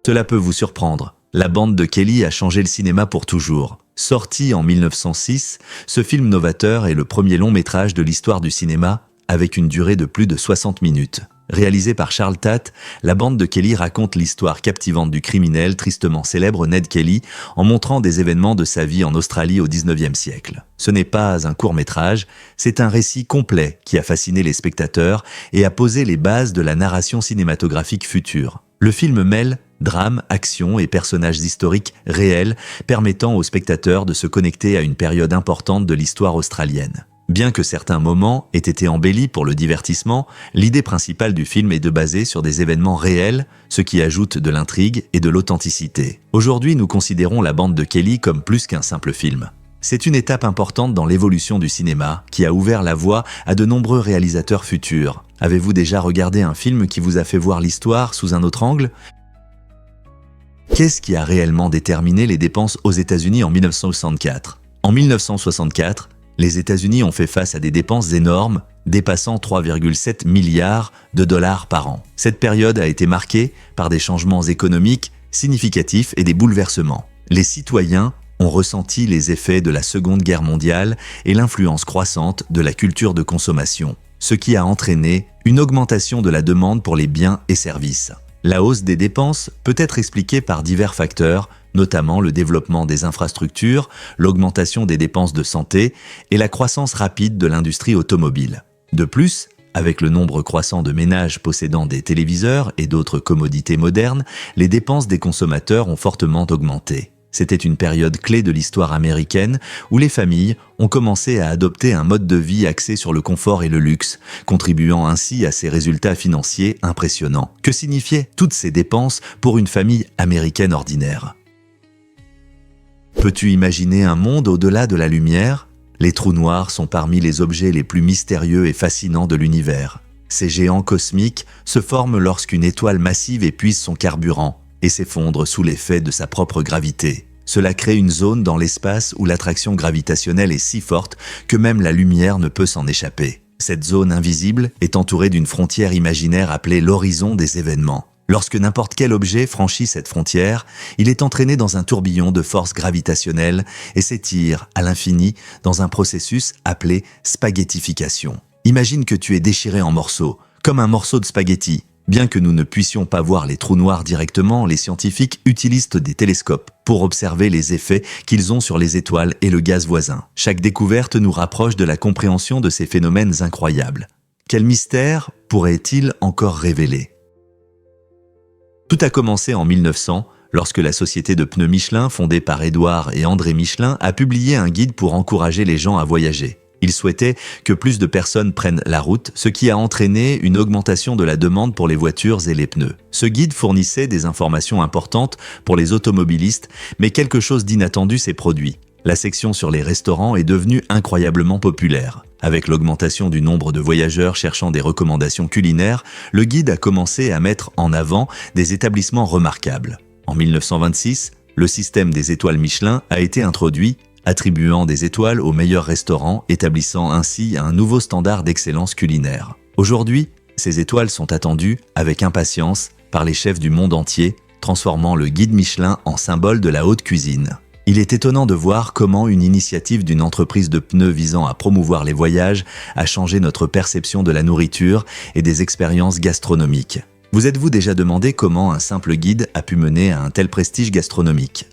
Cela peut vous surprendre. La bande de Kelly a changé le cinéma pour toujours. Sorti en 1906, ce film novateur est le premier long métrage de l'histoire du cinéma avec une durée de plus de 60 minutes. Réalisé par Charles Tate, la bande de Kelly raconte l'histoire captivante du criminel tristement célèbre Ned Kelly en montrant des événements de sa vie en Australie au XIXe siècle. Ce n'est pas un court-métrage, c'est un récit complet qui a fasciné les spectateurs et a posé les bases de la narration cinématographique future. Le film mêle drame, action et personnages historiques réels permettant aux spectateurs de se connecter à une période importante de l'histoire australienne. Bien que certains moments aient été embellis pour le divertissement, l'idée principale du film est de baser sur des événements réels, ce qui ajoute de l'intrigue et de l'authenticité. Aujourd'hui, nous considérons la bande de Kelly comme plus qu'un simple film. C'est une étape importante dans l'évolution du cinéma qui a ouvert la voie à de nombreux réalisateurs futurs. Avez-vous déjà regardé un film qui vous a fait voir l'histoire sous un autre angle ? Qu'est-ce qui a réellement déterminé les dépenses aux États-Unis en 1964 ? En 1964, les États-Unis ont fait face à des dépenses énormes, dépassant 3,7 milliards de dollars par an. Cette période a été marquée par des changements économiques significatifs et des bouleversements. Les citoyens ont ressenti les effets de la Seconde Guerre mondiale et l'influence croissante de la culture de consommation, ce qui a entraîné une augmentation de la demande pour les biens et services. La hausse des dépenses peut être expliquée par divers facteurs, notamment le développement des infrastructures, l'augmentation des dépenses de santé et la croissance rapide de l'industrie automobile. De plus, avec le nombre croissant de ménages possédant des téléviseurs et d'autres commodités modernes, les dépenses des consommateurs ont fortement augmenté. C'était une période clé de l'histoire américaine où les familles ont commencé à adopter un mode de vie axé sur le confort et le luxe, contribuant ainsi à ces résultats financiers impressionnants. Que signifiaient toutes ces dépenses pour une famille américaine ordinaire ? Peux-tu imaginer un monde au-delà de la lumière ? Les trous noirs sont parmi les objets les plus mystérieux et fascinants de l'univers. Ces géants cosmiques se forment lorsqu'une étoile massive épuise son carburant, et s'effondre sous l'effet de sa propre gravité. Cela crée une zone dans l'espace où l'attraction gravitationnelle est si forte que même la lumière ne peut s'en échapper. Cette zone invisible est entourée d'une frontière imaginaire appelée l'horizon des événements. Lorsque n'importe quel objet franchit cette frontière, il est entraîné dans un tourbillon de force gravitationnelle et s'étire à l'infini dans un processus appelé spaghettification. Imagine que tu es déchiré en morceaux, comme un morceau de spaghetti. Bien que nous ne puissions pas voir les trous noirs directement, les scientifiques utilisent des télescopes pour observer les effets qu'ils ont sur les étoiles et le gaz voisin. Chaque découverte nous rapproche de la compréhension de ces phénomènes incroyables. Quel mystère pourrait-il encore révéler ? Tout a commencé en 1900, lorsque la société de pneus Michelin, fondée par Édouard et André Michelin, a publié un guide pour encourager les gens à voyager. Ils souhaitaient que plus de personnes prennent la route, ce qui a entraîné une augmentation de la demande pour les voitures et les pneus. Ce guide fournissait des informations importantes pour les automobilistes, mais quelque chose d'inattendu s'est produit. La section sur les restaurants est devenue incroyablement populaire. Avec l'augmentation du nombre de voyageurs cherchant des recommandations culinaires, le guide a commencé à mettre en avant des établissements remarquables. En 1926, le système des étoiles Michelin a été introduit, attribuant des étoiles aux meilleurs restaurants, établissant ainsi un nouveau standard d'excellence culinaire. Aujourd'hui, ces étoiles sont attendues avec impatience par les chefs du monde entier, transformant le guide Michelin en symbole de la haute cuisine. Il est étonnant de voir comment une initiative d'une entreprise de pneus visant à promouvoir les voyages a changé notre perception de la nourriture et des expériences gastronomiques. Vous êtes-vous déjà demandé comment un simple guide a pu mener à un tel prestige gastronomique ?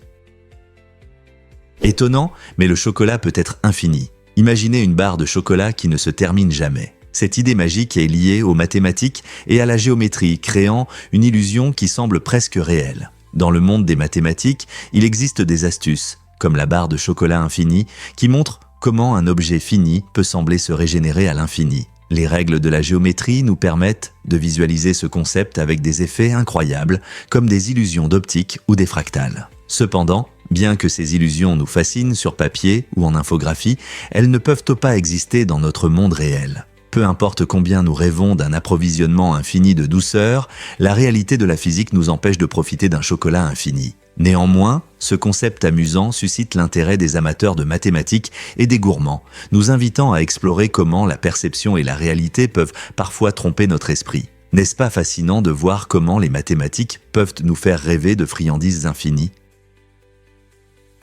Étonnant, mais le chocolat peut être infini. Imaginez une barre de chocolat qui ne se termine jamais. Cette idée magique est liée aux mathématiques et à la géométrie, créant une illusion qui semble presque réelle. Dans le monde des mathématiques, il existe des astuces, comme la barre de chocolat infinie, qui montrent comment un objet fini peut sembler se régénérer à l'infini. Les règles de la géométrie nous permettent de visualiser ce concept avec des effets incroyables, comme des illusions d'optique ou des fractales. Cependant, bien que ces illusions nous fascinent sur papier ou en infographie, elles ne peuvent pas exister dans notre monde réel. Peu importe combien nous rêvons d'un approvisionnement infini de douceur, la réalité de la physique nous empêche de profiter d'un chocolat infini. Néanmoins, ce concept amusant suscite l'intérêt des amateurs de mathématiques et des gourmands, nous invitant à explorer comment la perception et la réalité peuvent parfois tromper notre esprit. N'est-ce pas fascinant de voir comment les mathématiques peuvent nous faire rêver de friandises infinies ?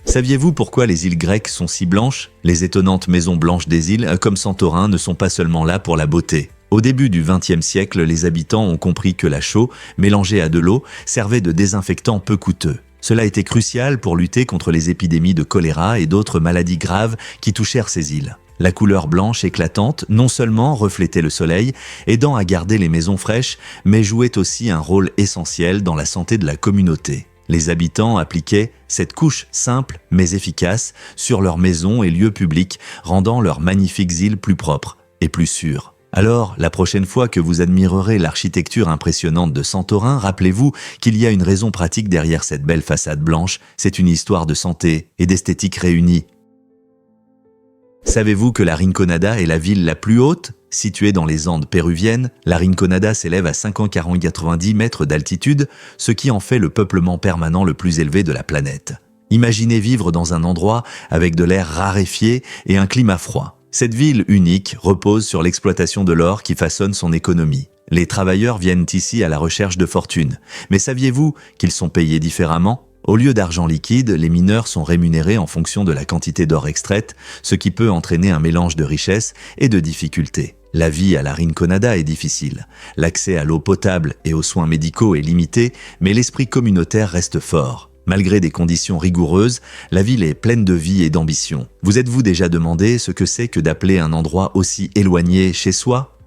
Saviez-vous pourquoi les îles grecques sont si blanches ? Les étonnantes maisons blanches des îles, comme Santorin, ne sont pas seulement là pour la beauté. Au début du XXe siècle, les habitants ont compris que la chaux, mélangée à de l'eau, servait de désinfectant peu coûteux. Cela était crucial pour lutter contre les épidémies de choléra et d'autres maladies graves qui touchèrent ces îles. La couleur blanche éclatante non seulement reflétait le soleil, aidant à garder les maisons fraîches, mais jouait aussi un rôle essentiel dans la santé de la communauté. Les habitants appliquaient cette couche simple mais efficace sur leurs maisons et lieux publics, rendant leurs magnifiques îles plus propres et plus sûres. Alors, la prochaine fois que vous admirerez l'architecture impressionnante de Santorin, rappelez-vous qu'il y a une raison pratique derrière cette belle façade blanche, c'est une histoire de santé et d'esthétique réunie. Savez-vous que la Rinconada est la ville la plus haute ? Située dans les Andes péruviennes, la Rinconada s'élève à 590 mètres d'altitude, ce qui en fait le peuplement permanent le plus élevé de la planète. Imaginez vivre dans un endroit avec de l'air raréfié et un climat froid. Cette ville unique repose sur l'exploitation de l'or qui façonne son économie. Les travailleurs viennent ici à la recherche de fortune. Mais saviez-vous qu'ils sont payés différemment ? Au lieu d'argent liquide, les mineurs sont rémunérés en fonction de la quantité d'or extraite, ce qui peut entraîner un mélange de richesse et de difficultés. La vie à la Rinconada est difficile. L'accès à l'eau potable et aux soins médicaux est limité, mais l'esprit communautaire reste fort. Malgré des conditions rigoureuses, la ville est pleine de vie et d'ambition. Vous êtes-vous déjà demandé ce que c'est que d'appeler un endroit aussi éloigné chez soi ?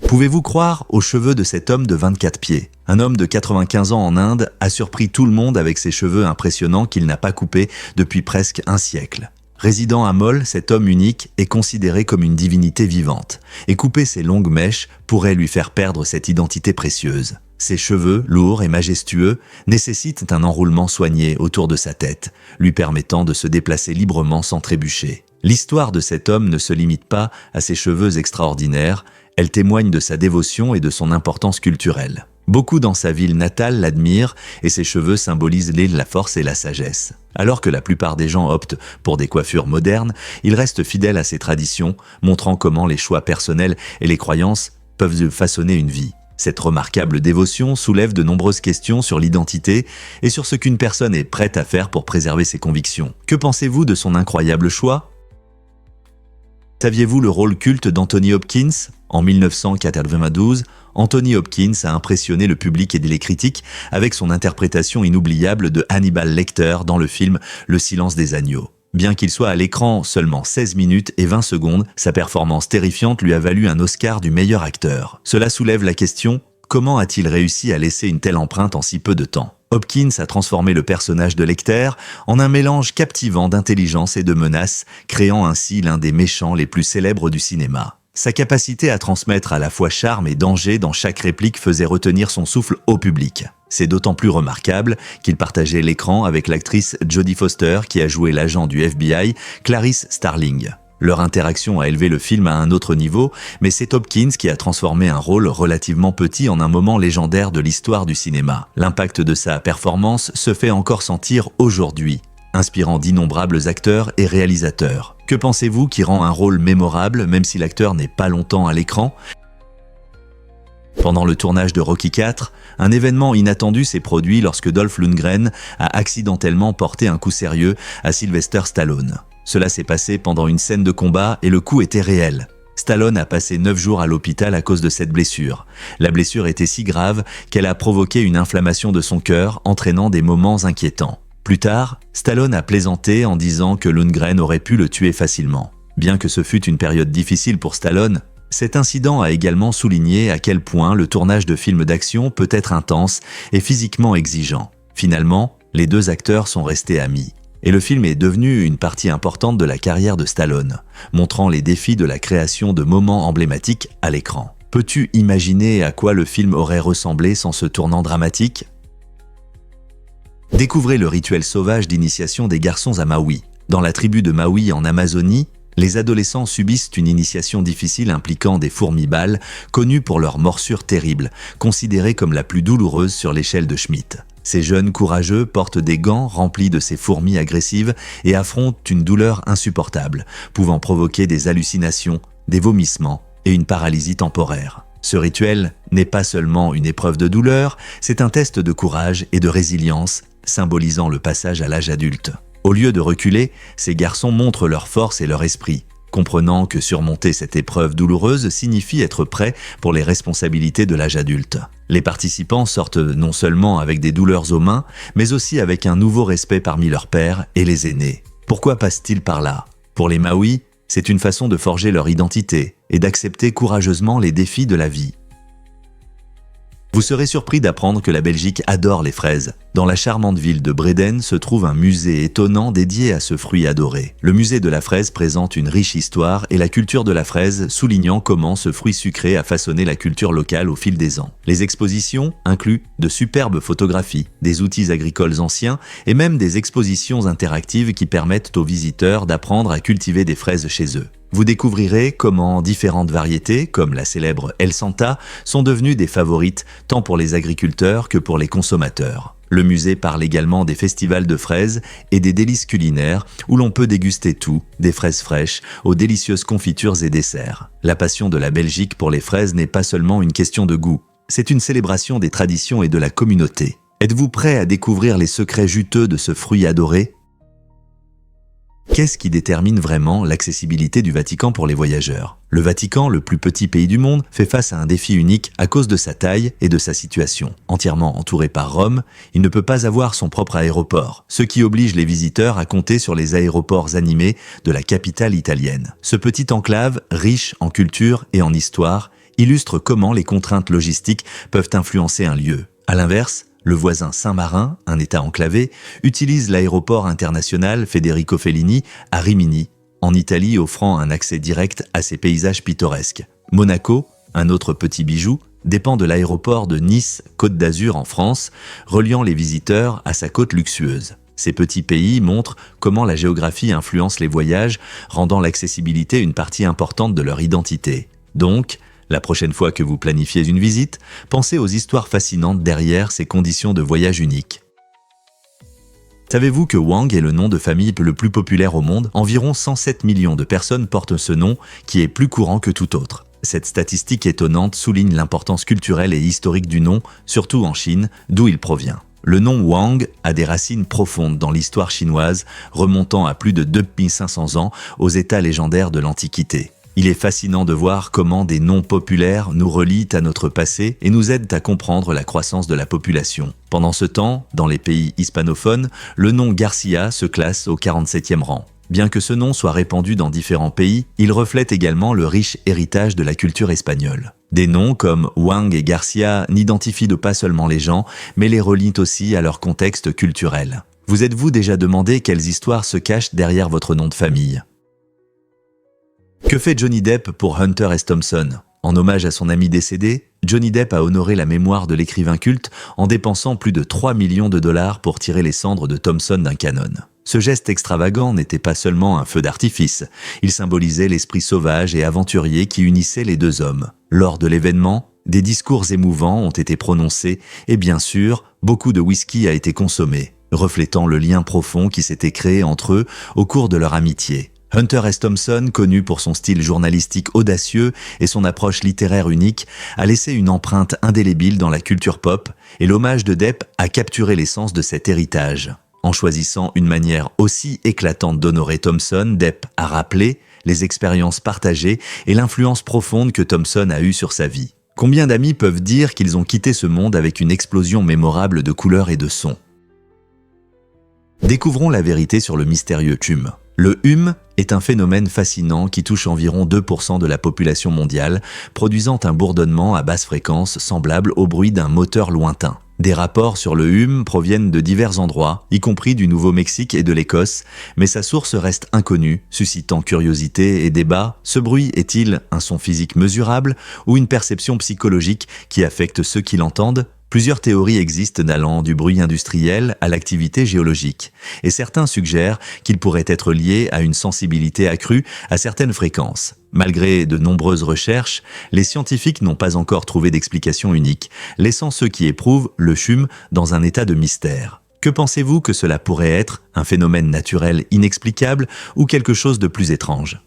Pouvez-vous croire aux cheveux de cet homme de 24 pieds ? Un homme de 95 ans en Inde a surpris tout le monde avec ses cheveux impressionnants qu'il n'a pas coupés depuis presque un siècle. Résidant à Mol, cet homme unique est considéré comme une divinité vivante, et couper ses longues mèches pourrait lui faire perdre cette identité précieuse. Ses cheveux, lourds et majestueux, nécessitent un enroulement soigné autour de sa tête, lui permettant de se déplacer librement sans trébucher. L'histoire de cet homme ne se limite pas à ses cheveux extraordinaires, elle témoigne de sa dévotion et de son importance culturelle. Beaucoup dans sa ville natale l'admirent et ses cheveux symbolisent la force et la sagesse. Alors que la plupart des gens optent pour des coiffures modernes, il reste fidèle à ses traditions, montrant comment les choix personnels et les croyances peuvent façonner une vie. Cette remarquable dévotion soulève de nombreuses questions sur l'identité et sur ce qu'une personne est prête à faire pour préserver ses convictions. Que pensez-vous de son incroyable choix ? Saviez-vous le rôle culte d'Anthony Hopkins ? En 1992, Anthony Hopkins a impressionné le public et les critiques avec son interprétation inoubliable de Hannibal Lecter dans le film Le Silence des agneaux. Bien qu'il soit à l'écran seulement 16 minutes et 20 secondes, sa performance terrifiante lui a valu un Oscar du meilleur acteur. Cela soulève la question, comment a-t-il réussi à laisser une telle empreinte en si peu de temps ? Hopkins a transformé le personnage de Lecter en un mélange captivant d'intelligence et de menace, créant ainsi l'un des méchants les plus célèbres du cinéma. Sa capacité à transmettre à la fois charme et danger dans chaque réplique faisait retenir son souffle au public. C'est d'autant plus remarquable qu'il partageait l'écran avec l'actrice Jodie Foster qui a joué l'agent du FBI, Clarice Starling. Leur interaction a élevé le film à un autre niveau, mais c'est Hopkins qui a transformé un rôle relativement petit en un moment légendaire de l'histoire du cinéma. L'impact de sa performance se fait encore sentir aujourd'hui, inspirant d'innombrables acteurs et réalisateurs. Que pensez-vous qui rend un rôle mémorable même si l'acteur n'est pas longtemps à l'écran ? Pendant le tournage de Rocky IV, un événement inattendu s'est produit lorsque Dolph Lundgren a accidentellement porté un coup sérieux à Sylvester Stallone. Cela s'est passé pendant une scène de combat et le coup était réel. Stallone a passé 9 jours à l'hôpital à cause de cette blessure. La blessure était si grave qu'elle a provoqué une inflammation de son cœur, entraînant des moments inquiétants. Plus tard, Stallone a plaisanté en disant que Lundgren aurait pu le tuer facilement. Bien que ce fût une période difficile pour Stallone, cet incident a également souligné à quel point le tournage de films d'action peut être intense et physiquement exigeant. Finalement, les deux acteurs sont restés amis. Et le film est devenu une partie importante de la carrière de Stallone, montrant les défis de la création de moments emblématiques à l'écran. Peux-tu imaginer à quoi le film aurait ressemblé sans ce tournant dramatique ? Découvrez le rituel sauvage d'initiation des garçons à Maui. Dans la tribu de Maui en Amazonie, les adolescents subissent une initiation difficile impliquant des fourmis-balles, connues pour leur morsure terrible, considérée comme la plus douloureuse sur l'échelle de Schmidt. Ces jeunes courageux portent des gants remplis de ces fourmis agressives et affrontent une douleur insupportable, pouvant provoquer des hallucinations, des vomissements et une paralysie temporaire. Ce rituel n'est pas seulement une épreuve de douleur, c'est un test de courage et de résilience, symbolisant le passage à l'âge adulte. Au lieu de reculer, ces garçons montrent leur force et leur esprit, comprenant que surmonter cette épreuve douloureuse signifie être prêt pour les responsabilités de l'âge adulte. Les participants sortent non seulement avec des douleurs aux mains, mais aussi avec un nouveau respect parmi leurs pairs et les aînés. Pourquoi passe-t-il par là ? Pour les Maoris, c'est une façon de forger leur identité et d'accepter courageusement les défis de la vie. Vous serez surpris d'apprendre que la Belgique adore les fraises. Dans la charmante ville de Breden se trouve un musée étonnant dédié à ce fruit adoré. Le musée de la fraise présente une riche histoire et la culture de la fraise, soulignant comment ce fruit sucré a façonné la culture locale au fil des ans. Les expositions incluent de superbes photographies, des outils agricoles anciens et même des expositions interactives qui permettent aux visiteurs d'apprendre à cultiver des fraises chez eux. Vous découvrirez comment différentes variétés, comme la célèbre El Santa, sont devenues des favorites tant pour les agriculteurs que pour les consommateurs. Le musée parle également des festivals de fraises et des délices culinaires où l'on peut déguster tout, des fraises fraîches aux délicieuses confitures et desserts. La passion de la Belgique pour les fraises n'est pas seulement une question de goût, c'est une célébration des traditions et de la communauté. Êtes-vous prêt à découvrir les secrets juteux de ce fruit adoré ? Qu'est-ce qui détermine vraiment l'accessibilité du Vatican pour les voyageurs ? Le Vatican, le plus petit pays du monde, fait face à un défi unique à cause de sa taille et de sa situation. Entièrement entouré par Rome, il ne peut pas avoir son propre aéroport, ce qui oblige les visiteurs à compter sur les aéroports animés de la capitale italienne. Ce petit enclave, riche en culture et en histoire, illustre comment les contraintes logistiques peuvent influencer un lieu. À l'inverse, le voisin Saint-Marin, un État enclavé, utilise l'aéroport international Federico Fellini à Rimini, en Italie, offrant un accès direct à ses paysages pittoresques. Monaco, un autre petit bijou, dépend de l'aéroport de Nice-Côte d'Azur en France, reliant les visiteurs à sa côte luxueuse. Ces petits pays montrent comment la géographie influence les voyages, rendant l'accessibilité une partie importante de leur identité. Donc, La prochaine fois que vous planifiez une visite, pensez aux histoires fascinantes derrière ces conditions de voyage uniques. Savez-vous que Wang est le nom de famille le plus populaire au monde? Environ 107 millions de personnes portent ce nom, qui est plus courant que tout autre. Cette statistique étonnante souligne l'importance culturelle et historique du nom, surtout en Chine, d'où il provient. Le nom Wang a des racines profondes dans l'histoire chinoise, remontant à plus de 2500 ans aux états légendaires de l'Antiquité. Il est fascinant de voir comment des noms populaires nous relient à notre passé et nous aident à comprendre la croissance de la population. Pendant ce temps, dans les pays hispanophones, le nom Garcia se classe au 47e rang. Bien que ce nom soit répandu dans différents pays, il reflète également le riche héritage de la culture espagnole. Des noms comme Wang et Garcia n'identifient pas seulement les gens, mais les relient aussi à leur contexte culturel. Vous êtes-vous déjà demandé quelles histoires se cachent derrière votre nom de famille? Que fait Johnny Depp pour Hunter S. Thompson? En hommage à son ami décédé, Johnny Depp a honoré la mémoire de l'écrivain culte en dépensant plus de 3 millions de dollars pour tirer les cendres de Thompson d'un canon. Ce geste extravagant n'était pas seulement un feu d'artifice, il symbolisait l'esprit sauvage et aventurier qui unissait les deux hommes. Lors de l'événement, des discours émouvants ont été prononcés et bien sûr, beaucoup de whisky a été consommé, reflétant le lien profond qui s'était créé entre eux au cours de leur amitié. Hunter S. Thompson, connu pour son style journalistique audacieux et son approche littéraire unique, a laissé une empreinte indélébile dans la culture pop et l'hommage de Depp a capturé l'essence de cet héritage. En choisissant une manière aussi éclatante d'honorer Thompson, Depp a rappelé les expériences partagées et l'influence profonde que Thompson a eue sur sa vie. Combien d'amis peuvent dire qu'ils ont quitté ce monde avec une explosion mémorable de couleurs et de sons? Découvrons la vérité sur le mystérieux hum. Le hum est un phénomène fascinant qui touche environ 2% de la population mondiale, produisant un bourdonnement à basse fréquence semblable au bruit d'un moteur lointain. Des rapports sur le hum proviennent de divers endroits, y compris du Nouveau-Mexique et de l'Écosse, mais sa source reste inconnue, suscitant curiosité et débat. Ce bruit est-il un son physique mesurable ou une perception psychologique qui affecte ceux qui l'entendent? Plusieurs théories existent allant du bruit industriel à l'activité géologique, et certains suggèrent qu'il pourrait être lié à une sensibilité accrue à certaines fréquences. Malgré de nombreuses recherches, les scientifiques n'ont pas encore trouvé d'explication unique, laissant ceux qui éprouvent le hum dans un état de mystère. Que pensez-vous que cela pourrait être, un phénomène naturel inexplicable ou quelque chose de plus étrange?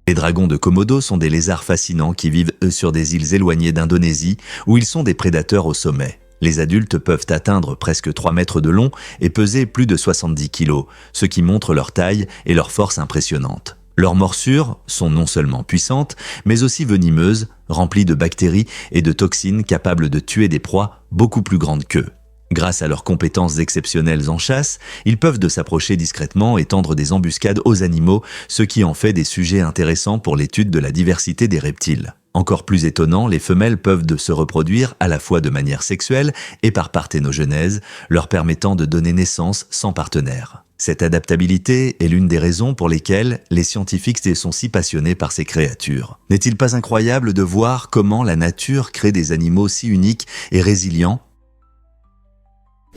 Les dragons de Komodo sont des lézards fascinants qui vivent sur des îles éloignées d'Indonésie où ils sont des prédateurs au sommet. Les adultes peuvent atteindre presque 3 mètres de long et peser plus de 70 kilos, ce qui montre leur taille et leur force impressionnante. Leurs morsures sont non seulement puissantes, mais aussi venimeuses, remplies de bactéries et de toxines capables de tuer des proies beaucoup plus grandes qu'eux. Grâce à leurs compétences exceptionnelles en chasse, ils peuvent s'approcher discrètement et tendre des embuscades aux animaux, ce qui en fait des sujets intéressants pour l'étude de la diversité des reptiles. Encore plus étonnant, les femelles peuvent se reproduire à la fois de manière sexuelle et par parthénogenèse, leur permettant de donner naissance sans partenaire. Cette adaptabilité est l'une des raisons pour lesquelles les scientifiques sont si passionnés par ces créatures. N'est-il pas incroyable de voir comment la nature crée des animaux si uniques et résilients?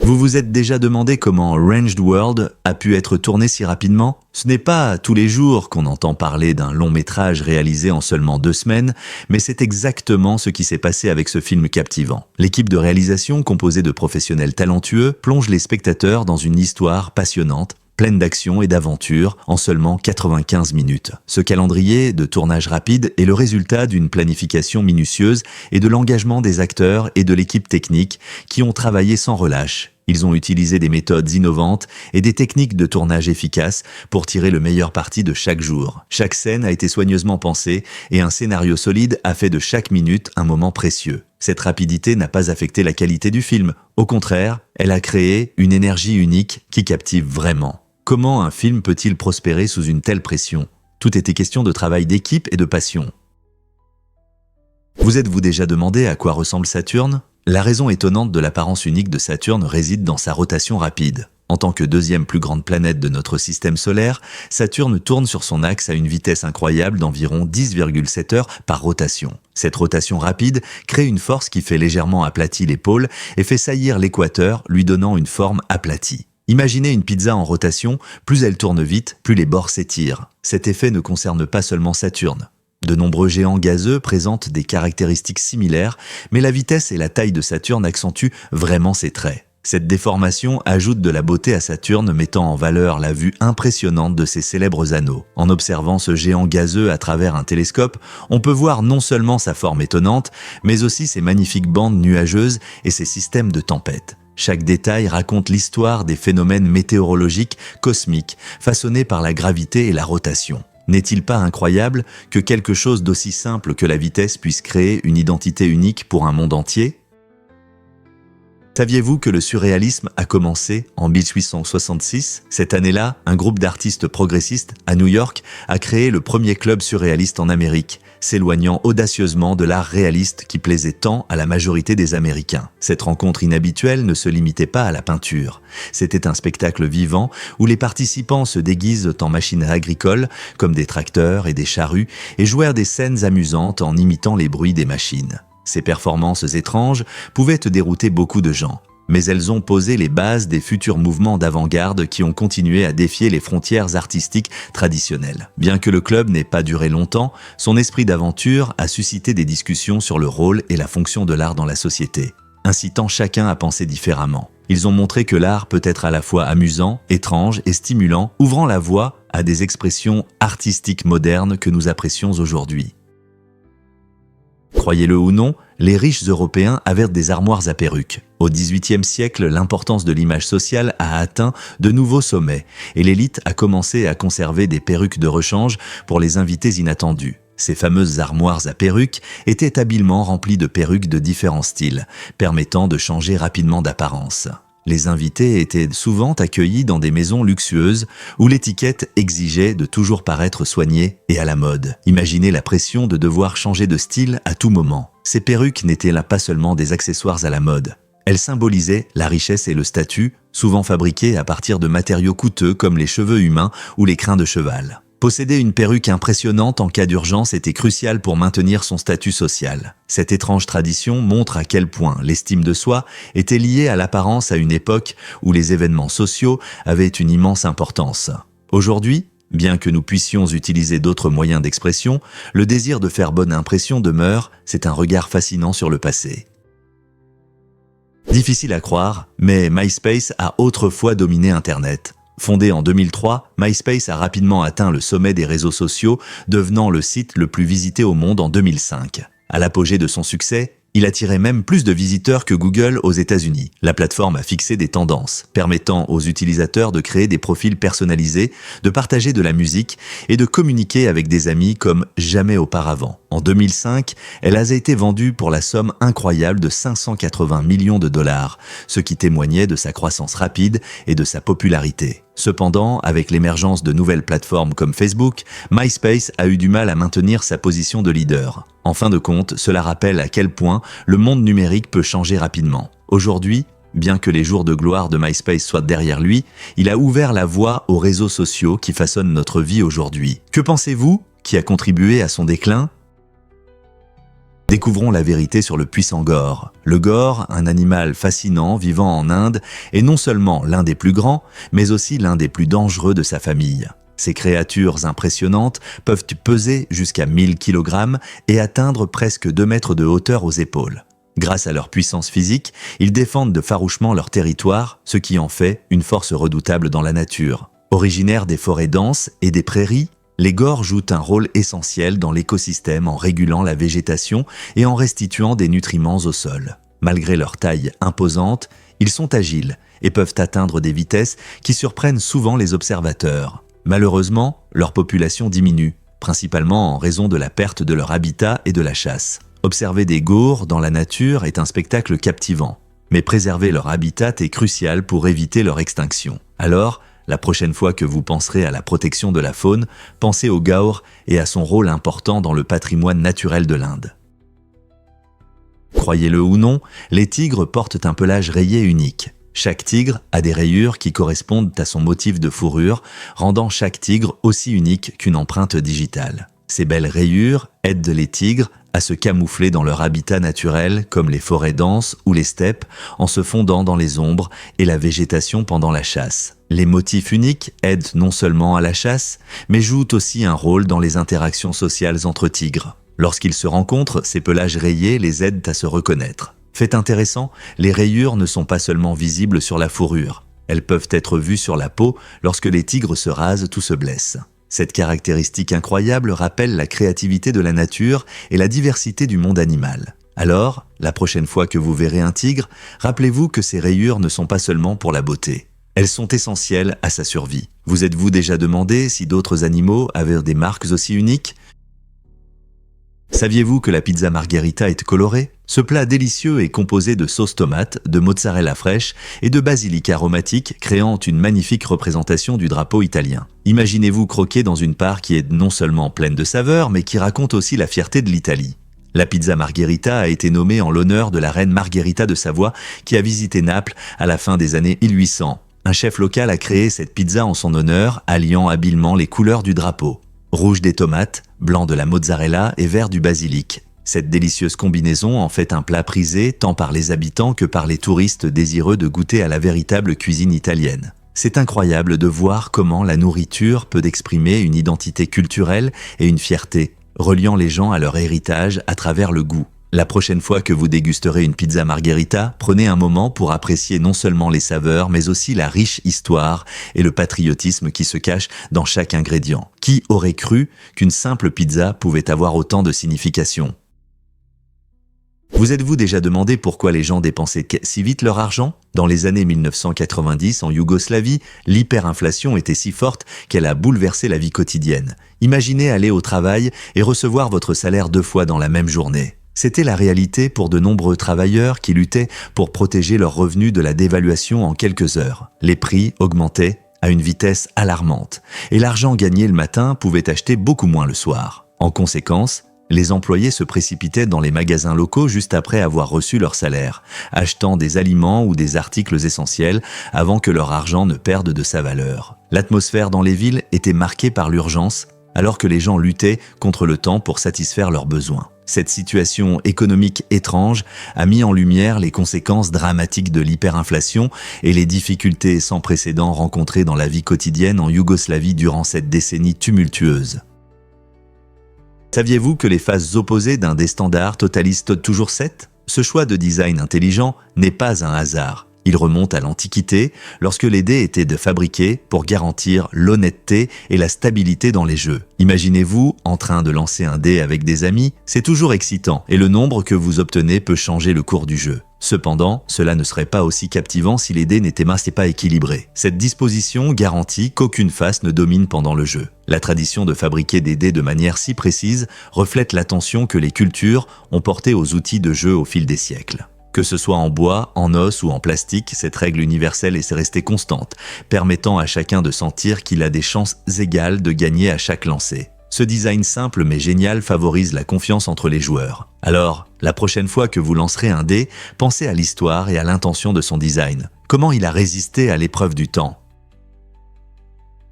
Vous vous êtes déjà demandé comment Ranged World a pu être tourné si rapidement? Ce n'est pas tous les jours qu'on entend parler d'un long métrage réalisé en seulement 2 semaines, mais c'est exactement ce qui s'est passé avec ce film captivant. L'équipe de réalisation, composée de professionnels talentueux, plonge les spectateurs dans une histoire passionnante, pleine d'action et d'aventure, en seulement 95 minutes. Ce calendrier de tournage rapide est le résultat d'une planification minutieuse et de l'engagement des acteurs et de l'équipe technique qui ont travaillé sans relâche. Ils ont utilisé des méthodes innovantes et des techniques de tournage efficaces pour tirer le meilleur parti de chaque jour. Chaque scène a été soigneusement pensée et un scénario solide a fait de chaque minute un moment précieux. Cette rapidité n'a pas affecté la qualité du film. Au contraire, elle a créé une énergie unique qui captive vraiment. Comment un film peut-il prospérer sous une telle pression? Tout était question de travail d'équipe et de passion. Vous êtes-vous déjà demandé à quoi ressemble Saturne? La raison étonnante de l'apparence unique de Saturne réside dans sa rotation rapide. En tant que deuxième plus grande planète de notre système solaire, Saturne tourne sur son axe à une vitesse incroyable d'environ 10,7 heures par rotation. Cette rotation rapide crée une force qui fait légèrement aplatir les pôles et fait saillir l'équateur, lui donnant une forme aplatie. Imaginez une pizza en rotation, plus elle tourne vite, plus les bords s'étirent. Cet effet ne concerne pas seulement Saturne. De nombreux géants gazeux présentent des caractéristiques similaires, mais la vitesse et la taille de Saturne accentuent vraiment ses traits. Cette déformation ajoute de la beauté à Saturne, mettant en valeur la vue impressionnante de ses célèbres anneaux. En observant ce géant gazeux à travers un télescope, on peut voir non seulement sa forme étonnante, mais aussi ses magnifiques bandes nuageuses et ses systèmes de tempêtes. Chaque détail raconte l'histoire des phénomènes météorologiques cosmiques façonnés par la gravité et la rotation. N'est-il pas incroyable que quelque chose d'aussi simple que la vitesse puisse créer une identité unique pour un monde entier ? Saviez-vous que le surréalisme a commencé en 1866 ? Cette année-là, un groupe d'artistes progressistes à New York a créé le premier club surréaliste en Amérique, s'éloignant audacieusement de l'art réaliste qui plaisait tant à la majorité des Américains. Cette rencontre inhabituelle ne se limitait pas à la peinture. C'était un spectacle vivant où les participants se déguisent en machines agricoles, comme des tracteurs et des charrues, et jouèrent des scènes amusantes en imitant les bruits des machines. Ces performances étranges pouvaient dérouter beaucoup de gens, mais elles ont posé les bases des futurs mouvements d'avant-garde qui ont continué à défier les frontières artistiques traditionnelles. Bien que le club n'ait pas duré longtemps, son esprit d'aventure a suscité des discussions sur le rôle et la fonction de l'art dans la société, incitant chacun à penser différemment. Ils ont montré que l'art peut être à la fois amusant, étrange et stimulant, ouvrant la voie à des expressions artistiques modernes que nous apprécions aujourd'hui. Croyez-le ou non, les riches Européens avaient des armoires à perruques. Au XVIIIe siècle, l'importance de l'image sociale a atteint de nouveaux sommets et l'élite a commencé à conserver des perruques de rechange pour les invités inattendus. Ces fameuses armoires à perruques étaient habilement remplies de perruques de différents styles, permettant de changer rapidement d'apparence. Les invités étaient souvent accueillis dans des maisons luxueuses où l'étiquette exigeait de toujours paraître soigné et à la mode. Imaginez la pression de devoir changer de style à tout moment. Ces perruques n'étaient là pas seulement des accessoires à la mode. Elles symbolisaient la richesse et le statut, souvent fabriqués à partir de matériaux coûteux comme les cheveux humains ou les crins de cheval. Posséder une perruque impressionnante en cas d'urgence était crucial pour maintenir son statut social. Cette étrange tradition montre à quel point l'estime de soi était liée à l'apparence à une époque où les événements sociaux avaient une immense importance. Aujourd'hui, bien que nous puissions utiliser d'autres moyens d'expression, le désir de faire bonne impression demeure, c'est un regard fascinant sur le passé. Difficile à croire, mais MySpace a autrefois dominé Internet. Fondé en 2003, MySpace a rapidement atteint le sommet des réseaux sociaux, devenant le site le plus visité au monde en 2005. À l'apogée de son succès, il attirait même plus de visiteurs que Google aux États-Unis. La plateforme a fixé des tendances, permettant aux utilisateurs de créer des profils personnalisés, de partager de la musique et de communiquer avec des amis comme jamais auparavant. En 2005, elle a été vendue pour la somme incroyable de 580 millions de dollars, ce qui témoignait de sa croissance rapide et de sa popularité. Cependant, avec l'émergence de nouvelles plateformes comme Facebook, MySpace a eu du mal à maintenir sa position de leader. En fin de compte, cela rappelle à quel point le monde numérique peut changer rapidement. Aujourd'hui, bien que les jours de gloire de MySpace soient derrière lui, il a ouvert la voie aux réseaux sociaux qui façonnent notre vie aujourd'hui. Que pensez-vous qui a contribué à son déclin ? Découvrons la vérité sur le puissant Gore. Le Gore, un animal fascinant vivant en Inde, est non seulement l'un des plus grands, mais aussi l'un des plus dangereux de sa famille. Ces créatures impressionnantes peuvent peser jusqu'à 1000 kg et atteindre presque 2 mètres de hauteur aux épaules. Grâce à leur puissance physique, ils défendent farouchement leur territoire, ce qui en fait une force redoutable dans la nature. Originaires des forêts denses et des prairies, les gores jouent un rôle essentiel dans l'écosystème en régulant la végétation et en restituant des nutriments au sol. Malgré leur taille imposante, ils sont agiles et peuvent atteindre des vitesses qui surprennent souvent les observateurs. Malheureusement, leur population diminue, principalement en raison de la perte de leur habitat et de la chasse. Observer des gores dans la nature est un spectacle captivant, mais préserver leur habitat est crucial pour éviter leur extinction. Alors, la prochaine fois que vous penserez à la protection de la faune, pensez au gaur et à son rôle important dans le patrimoine naturel de l'Inde. Croyez-le ou non, les tigres portent un pelage rayé unique. Chaque tigre a des rayures qui correspondent à son motif de fourrure, rendant chaque tigre aussi unique qu'une empreinte digitale. Ces belles rayures aident les tigres à se camoufler dans leur habitat naturel comme les forêts denses ou les steppes en se fondant dans les ombres et la végétation pendant la chasse. Les motifs uniques aident non seulement à la chasse, mais jouent aussi un rôle dans les interactions sociales entre tigres. Lorsqu'ils se rencontrent, ces pelages rayés les aident à se reconnaître. Fait intéressant, les rayures ne sont pas seulement visibles sur la fourrure. Elles peuvent être vues sur la peau lorsque les tigres se rasent ou se blessent. Cette caractéristique incroyable rappelle la créativité de la nature et la diversité du monde animal. Alors, la prochaine fois que vous verrez un tigre, rappelez-vous que ces rayures ne sont pas seulement pour la beauté. Elles sont essentielles à sa survie. Vous êtes-vous déjà demandé si d'autres animaux avaient des marques aussi uniques ? Saviez-vous que la pizza margherita est colorée ? Ce plat délicieux est composé de sauce tomate, de mozzarella fraîche et de basilic aromatique, créant une magnifique représentation du drapeau italien. Imaginez-vous croquer dans une part qui est non seulement pleine de saveurs, mais qui raconte aussi la fierté de l'Italie. La pizza margherita a été nommée en l'honneur de la reine Margherita de Savoie qui a visité Naples à la fin des années 1800. Un chef local a créé cette pizza en son honneur, alliant habilement les couleurs du drapeau. Rouge des tomates, blanc de la mozzarella et vert du basilic. Cette délicieuse combinaison en fait un plat prisé tant par les habitants que par les touristes désireux de goûter à la véritable cuisine italienne. C'est incroyable de voir comment la nourriture peut exprimer une identité culturelle et une fierté, reliant les gens à leur héritage à travers le goût. La prochaine fois que vous dégusterez une pizza margherita, prenez un moment pour apprécier non seulement les saveurs, mais aussi la riche histoire et le patriotisme qui se cachent dans chaque ingrédient. Qui aurait cru qu'une simple pizza pouvait avoir autant de signification ? Vous êtes-vous déjà demandé pourquoi les gens dépensaient si vite leur argent ? Dans les années 1990, en Yougoslavie, l'hyperinflation était si forte qu'elle a bouleversé la vie quotidienne. Imaginez aller au travail et recevoir votre salaire 2 fois dans la même journée. C'était la réalité pour de nombreux travailleurs qui luttaient pour protéger leurs revenus de la dévaluation en quelques heures. Les prix augmentaient à une vitesse alarmante et l'argent gagné le matin pouvait acheter beaucoup moins le soir. En conséquence, les employés se précipitaient dans les magasins locaux juste après avoir reçu leur salaire, achetant des aliments ou des articles essentiels avant que leur argent ne perde de sa valeur. L'atmosphère dans les villes était marquée par l'urgence, alors que les gens luttaient contre le temps pour satisfaire leurs besoins. Cette situation économique étrange a mis en lumière les conséquences dramatiques de l'hyperinflation et les difficultés sans précédent rencontrées dans la vie quotidienne en Yougoslavie durant cette décennie tumultueuse. Saviez-vous que les faces opposées d'un des standards totalisent toujours 7 ? Ce choix de design intelligent n'est pas un hasard. Il remonte à l'Antiquité, lorsque les dés étaient fabriqués pour garantir l'honnêteté et la stabilité dans les jeux. Imaginez-vous en train de lancer un dé avec des amis, c'est toujours excitant et le nombre que vous obtenez peut changer le cours du jeu. Cependant, cela ne serait pas aussi captivant si les dés n'étaient pas équilibrés. Cette disposition garantit qu'aucune face ne domine pendant le jeu. La tradition de fabriquer des dés de manière si précise reflète l'attention que les cultures ont portée aux outils de jeu au fil des siècles. Que ce soit en bois, en os ou en plastique, cette règle universelle est restée constante, permettant à chacun de sentir qu'il a des chances égales de gagner à chaque lancer. Ce design simple mais génial favorise la confiance entre les joueurs. Alors, la prochaine fois que vous lancerez un dé, pensez à l'histoire et à l'intention de son design. Comment il a résisté à l'épreuve du temps ?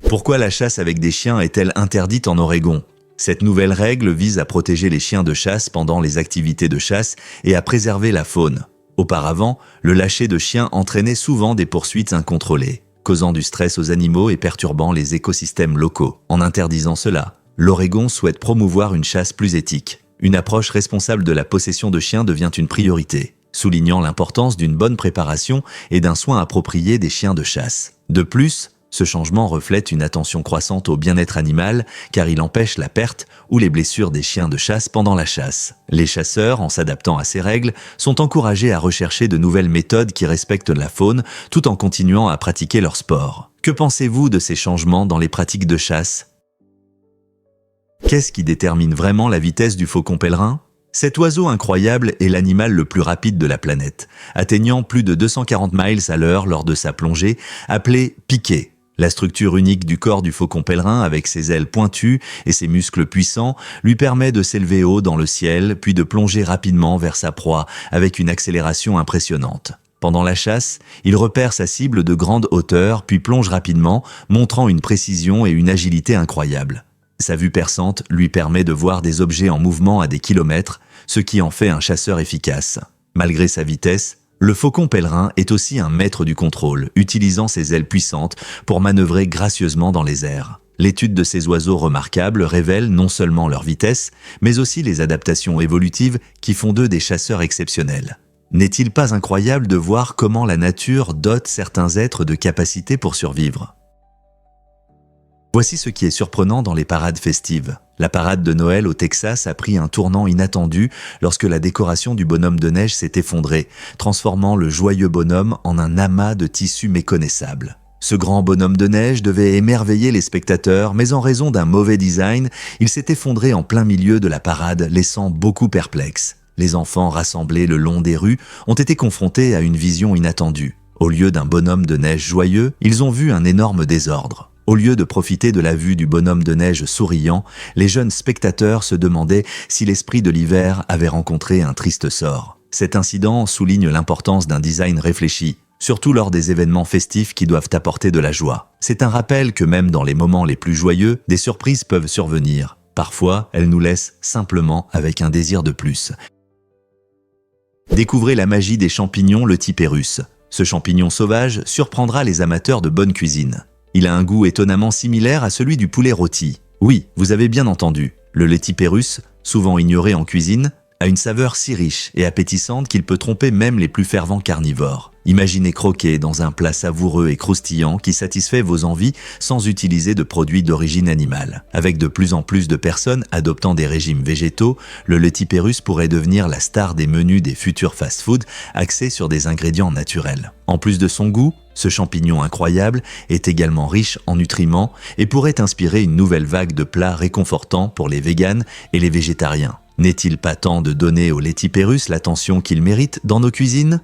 Pourquoi la chasse avec des chiens est-elle interdite en Oregon ? Cette nouvelle règle vise à protéger les chiens de chasse pendant les activités de chasse et à préserver la faune. Auparavant, le lâcher de chiens entraînait souvent des poursuites incontrôlées, causant du stress aux animaux et perturbant les écosystèmes locaux. En interdisant cela, l'Oregon souhaite promouvoir une chasse plus éthique. Une approche responsable de la possession de chiens devient une priorité, soulignant l'importance d'une bonne préparation et d'un soin approprié des chiens de chasse. De plus, ce changement reflète une attention croissante au bien-être animal car il empêche la perte ou les blessures des chiens de chasse pendant la chasse. Les chasseurs, en s'adaptant à ces règles, sont encouragés à rechercher de nouvelles méthodes qui respectent la faune tout en continuant à pratiquer leur sport. Que pensez-vous de ces changements dans les pratiques de chasse ? Qu'est-ce qui détermine vraiment la vitesse du faucon pèlerin ? Cet oiseau incroyable est l'animal le plus rapide de la planète, atteignant plus de 240 miles à l'heure lors de sa plongée, appelée piqué. La structure unique du corps du faucon pèlerin, avec ses ailes pointues et ses muscles puissants, lui permet de s'élever haut dans le ciel, puis de plonger rapidement vers sa proie avec une accélération impressionnante. Pendant la chasse, il repère sa cible de grande hauteur, puis plonge rapidement, montrant une précision et une agilité incroyables. Sa vue perçante lui permet de voir des objets en mouvement à des kilomètres, ce qui en fait un chasseur efficace. Malgré sa vitesse, le faucon pèlerin est aussi un maître du contrôle, utilisant ses ailes puissantes pour manœuvrer gracieusement dans les airs. L'étude de ces oiseaux remarquables révèle non seulement leur vitesse, mais aussi les adaptations évolutives qui font d'eux des chasseurs exceptionnels. N'est-il pas incroyable de voir comment la nature dote certains êtres de capacités pour survivre ? Voici ce qui est surprenant dans les parades festives. La parade de Noël au Texas a pris un tournant inattendu lorsque la décoration du bonhomme de neige s'est effondrée, transformant le joyeux bonhomme en un amas de tissus méconnaissables. Ce grand bonhomme de neige devait émerveiller les spectateurs, mais en raison d'un mauvais design, il s'est effondré en plein milieu de la parade, laissant beaucoup perplexes. Les enfants rassemblés le long des rues ont été confrontés à une vision inattendue. Au lieu d'un bonhomme de neige joyeux, ils ont vu un énorme désordre. Au lieu de profiter de la vue du bonhomme de neige souriant, les jeunes spectateurs se demandaient si l'esprit de l'hiver avait rencontré un triste sort. Cet incident souligne l'importance d'un design réfléchi, surtout lors des événements festifs qui doivent apporter de la joie. C'est un rappel que même dans les moments les plus joyeux, des surprises peuvent survenir. Parfois, elles nous laissent simplement avec un désir de plus. Découvrez la magie des champignons Letipérus. Ce champignon sauvage surprendra les amateurs de bonne cuisine. Il a un goût étonnamment similaire à celui du poulet rôti. Oui, vous avez bien entendu, le Letipérus, souvent ignoré en cuisine, a une saveur si riche et appétissante qu'il peut tromper même les plus fervents carnivores. Imaginez croquer dans un plat savoureux et croustillant qui satisfait vos envies sans utiliser de produits d'origine animale. Avec de plus en plus de personnes adoptant des régimes végétaux, le Letipérus pourrait devenir la star des menus des futurs fast-food axés sur des ingrédients naturels. En plus de son goût, ce champignon incroyable est également riche en nutriments et pourrait inspirer une nouvelle vague de plats réconfortants pour les véganes et les végétariens. N'est-il pas temps de donner au Letipérus l'attention qu'il mérite dans nos cuisines ?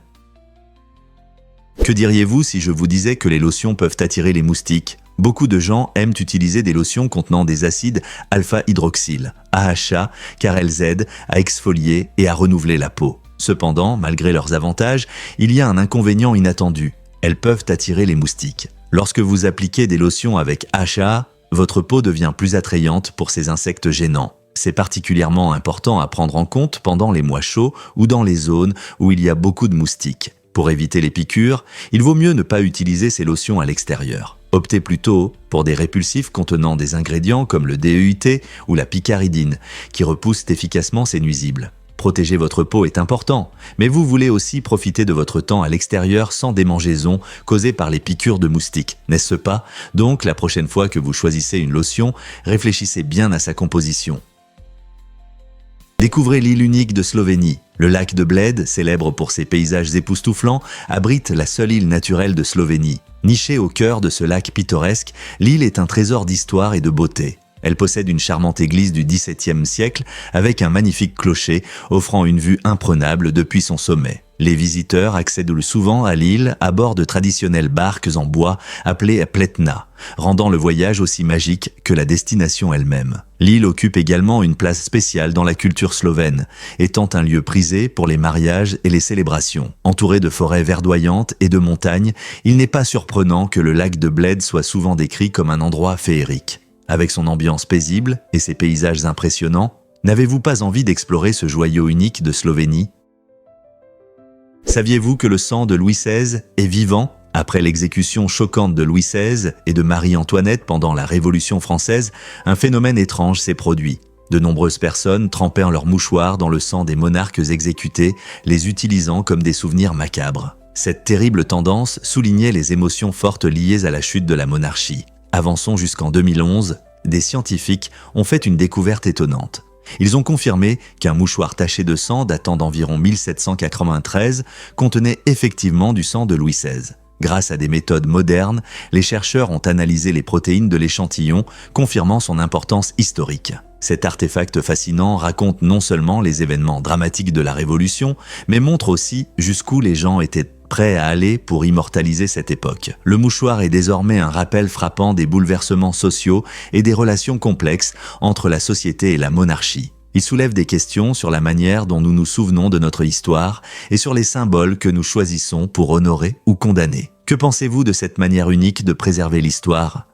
Que diriez-vous si je vous disais que les lotions peuvent attirer les moustiques ? Beaucoup de gens aiment utiliser des lotions contenant des acides alpha-hydroxyle, AHA, car elles aident à exfolier et à renouveler la peau. Cependant, malgré leurs avantages, il y a un inconvénient inattendu. Elles peuvent attirer les moustiques. Lorsque vous appliquez des lotions avec AHA, votre peau devient plus attrayante pour ces insectes gênants. C'est particulièrement important à prendre en compte pendant les mois chauds ou dans les zones où il y a beaucoup de moustiques. Pour éviter les piqûres, il vaut mieux ne pas utiliser ces lotions à l'extérieur. Optez plutôt pour des répulsifs contenant des ingrédients comme le DEUT ou la picaridine, qui repoussent efficacement ces nuisibles. Protéger votre peau est important, mais vous voulez aussi profiter de votre temps à l'extérieur sans démangeaisons causées par les piqûres de moustiques, n'est-ce pas ? Donc, la prochaine fois que vous choisissez une lotion, réfléchissez bien à sa composition. Découvrez l'île unique de Slovénie. Le lac de Bled, célèbre pour ses paysages époustouflants, abrite la seule île naturelle de Slovénie. Nichée au cœur de ce lac pittoresque, l'île est un trésor d'histoire et de beauté. Elle possède une charmante église du XVIIe siècle avec un magnifique clocher offrant une vue imprenable depuis son sommet. Les visiteurs accèdent souvent à l'île à bord de traditionnelles barques en bois appelées pletna, rendant le voyage aussi magique que la destination elle-même. L'île occupe également une place spéciale dans la culture slovène, étant un lieu prisé pour les mariages et les célébrations. Entouré de forêts verdoyantes et de montagnes, il n'est pas surprenant que le lac de Bled soit souvent décrit comme un endroit féerique. Avec son ambiance paisible et ses paysages impressionnants, n'avez-vous pas envie d'explorer ce joyau unique de Slovénie ? Saviez-vous que le sang de Louis XVI est vivant ? Après l'exécution choquante de Louis XVI et de Marie-Antoinette pendant la Révolution française, un phénomène étrange s'est produit. De nombreuses personnes trempaient leurs mouchoirs dans le sang des monarques exécutés, les utilisant comme des souvenirs macabres. Cette terrible tendance soulignait les émotions fortes liées à la chute de la monarchie. Avançons jusqu'en 2011, des scientifiques ont fait une découverte étonnante. Ils ont confirmé qu'un mouchoir taché de sang datant d'environ 1793 contenait effectivement du sang de Louis XVI. Grâce à des méthodes modernes, les chercheurs ont analysé les protéines de l'échantillon, confirmant son importance historique. Cet artefact fascinant raconte non seulement les événements dramatiques de la Révolution, mais montre aussi jusqu'où les gens étaient prêts à aller pour immortaliser cette époque. Le mouchoir est désormais un rappel frappant des bouleversements sociaux et des relations complexes entre la société et la monarchie. Il soulève des questions sur la manière dont nous nous souvenons de notre histoire et sur les symboles que nous choisissons pour honorer ou condamner. Que pensez-vous de cette manière unique de préserver l'histoire ?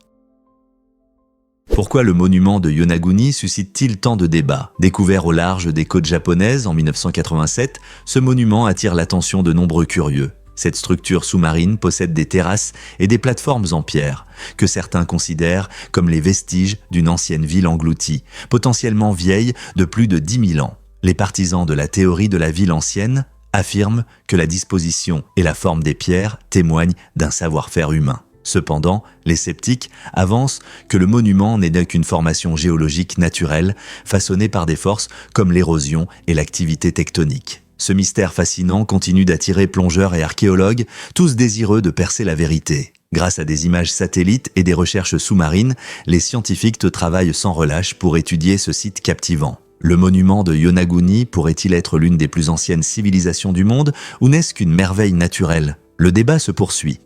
Pourquoi le monument de Yonaguni suscite-t-il tant de débats? Découvert au large des côtes japonaises en 1987, ce monument attire l'attention de nombreux curieux. Cette structure sous-marine possède des terrasses et des plateformes en pierre, que certains considèrent comme les vestiges d'une ancienne ville engloutie, potentiellement vieille de plus de 10 000 ans. Les partisans de la théorie de la ville ancienne affirment que la disposition et la forme des pierres témoignent d'un savoir-faire humain. Cependant, les sceptiques avancent que le monument n'est qu'une formation géologique naturelle, façonnée par des forces comme l'érosion et l'activité tectonique. Ce mystère fascinant continue d'attirer plongeurs et archéologues, tous désireux de percer la vérité. Grâce à des images satellites et des recherches sous-marines, les scientifiques travaillent sans relâche pour étudier ce site captivant. Le monument de Yonaguni pourrait-il être l'une des plus anciennes civilisations du monde ou n'est-ce qu'une merveille naturelle? Le débat se poursuit.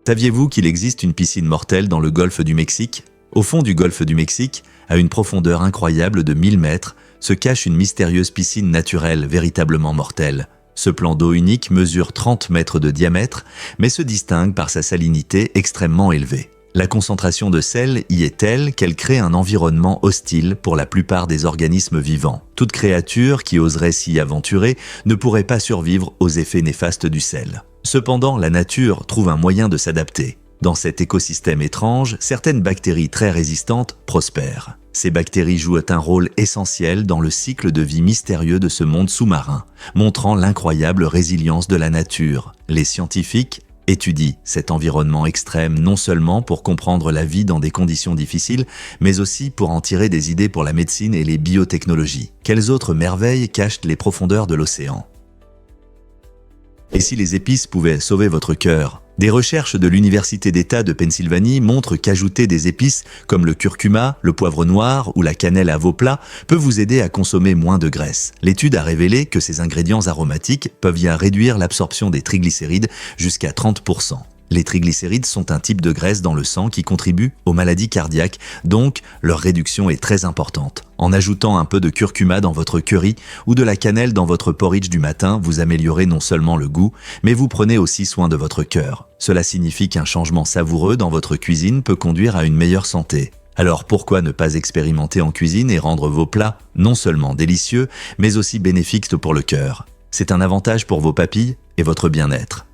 Saviez-vous qu'il existe une piscine mortelle dans le golfe du Mexique? Au fond du golfe du Mexique, à une profondeur incroyable de 1000 mètres, se cache une mystérieuse piscine naturelle véritablement mortelle. Ce plan d'eau unique mesure 30 mètres de diamètre, mais se distingue par sa salinité extrêmement élevée. La concentration de sel y est telle qu'elle crée un environnement hostile pour la plupart des organismes vivants. Toute créature qui oserait s'y aventurer ne pourrait pas survivre aux effets néfastes du sel. Cependant, la nature trouve un moyen de s'adapter. Dans cet écosystème étrange, certaines bactéries très résistantes prospèrent. Ces bactéries jouent un rôle essentiel dans le cycle de vie mystérieux de ce monde sous-marin, montrant l'incroyable résilience de la nature. Les scientifiques étudient cet environnement extrême non seulement pour comprendre la vie dans des conditions difficiles, mais aussi pour en tirer des idées pour la médecine et les biotechnologies. Quelles autres merveilles cachent les profondeurs de l'océan? Et si les épices pouvaient sauver votre cœur? Des recherches de l'Université d'État de Pennsylvanie montrent qu'ajouter des épices comme le curcuma, le poivre noir ou la cannelle à vos plats peut vous aider à consommer moins de graisse. L'étude a révélé que ces ingrédients aromatiques peuvent y réduire l'absorption des triglycérides jusqu'à 30%. Les triglycérides sont un type de graisse dans le sang qui contribue aux maladies cardiaques, donc leur réduction est très importante. En ajoutant un peu de curcuma dans votre curry ou de la cannelle dans votre porridge du matin, vous améliorez non seulement le goût, mais vous prenez aussi soin de votre cœur. Cela signifie qu'un changement savoureux dans votre cuisine peut conduire à une meilleure santé. Alors pourquoi ne pas expérimenter en cuisine et rendre vos plats non seulement délicieux, mais aussi bénéfiques pour le cœur? C'est un avantage pour vos papilles et votre bien-être.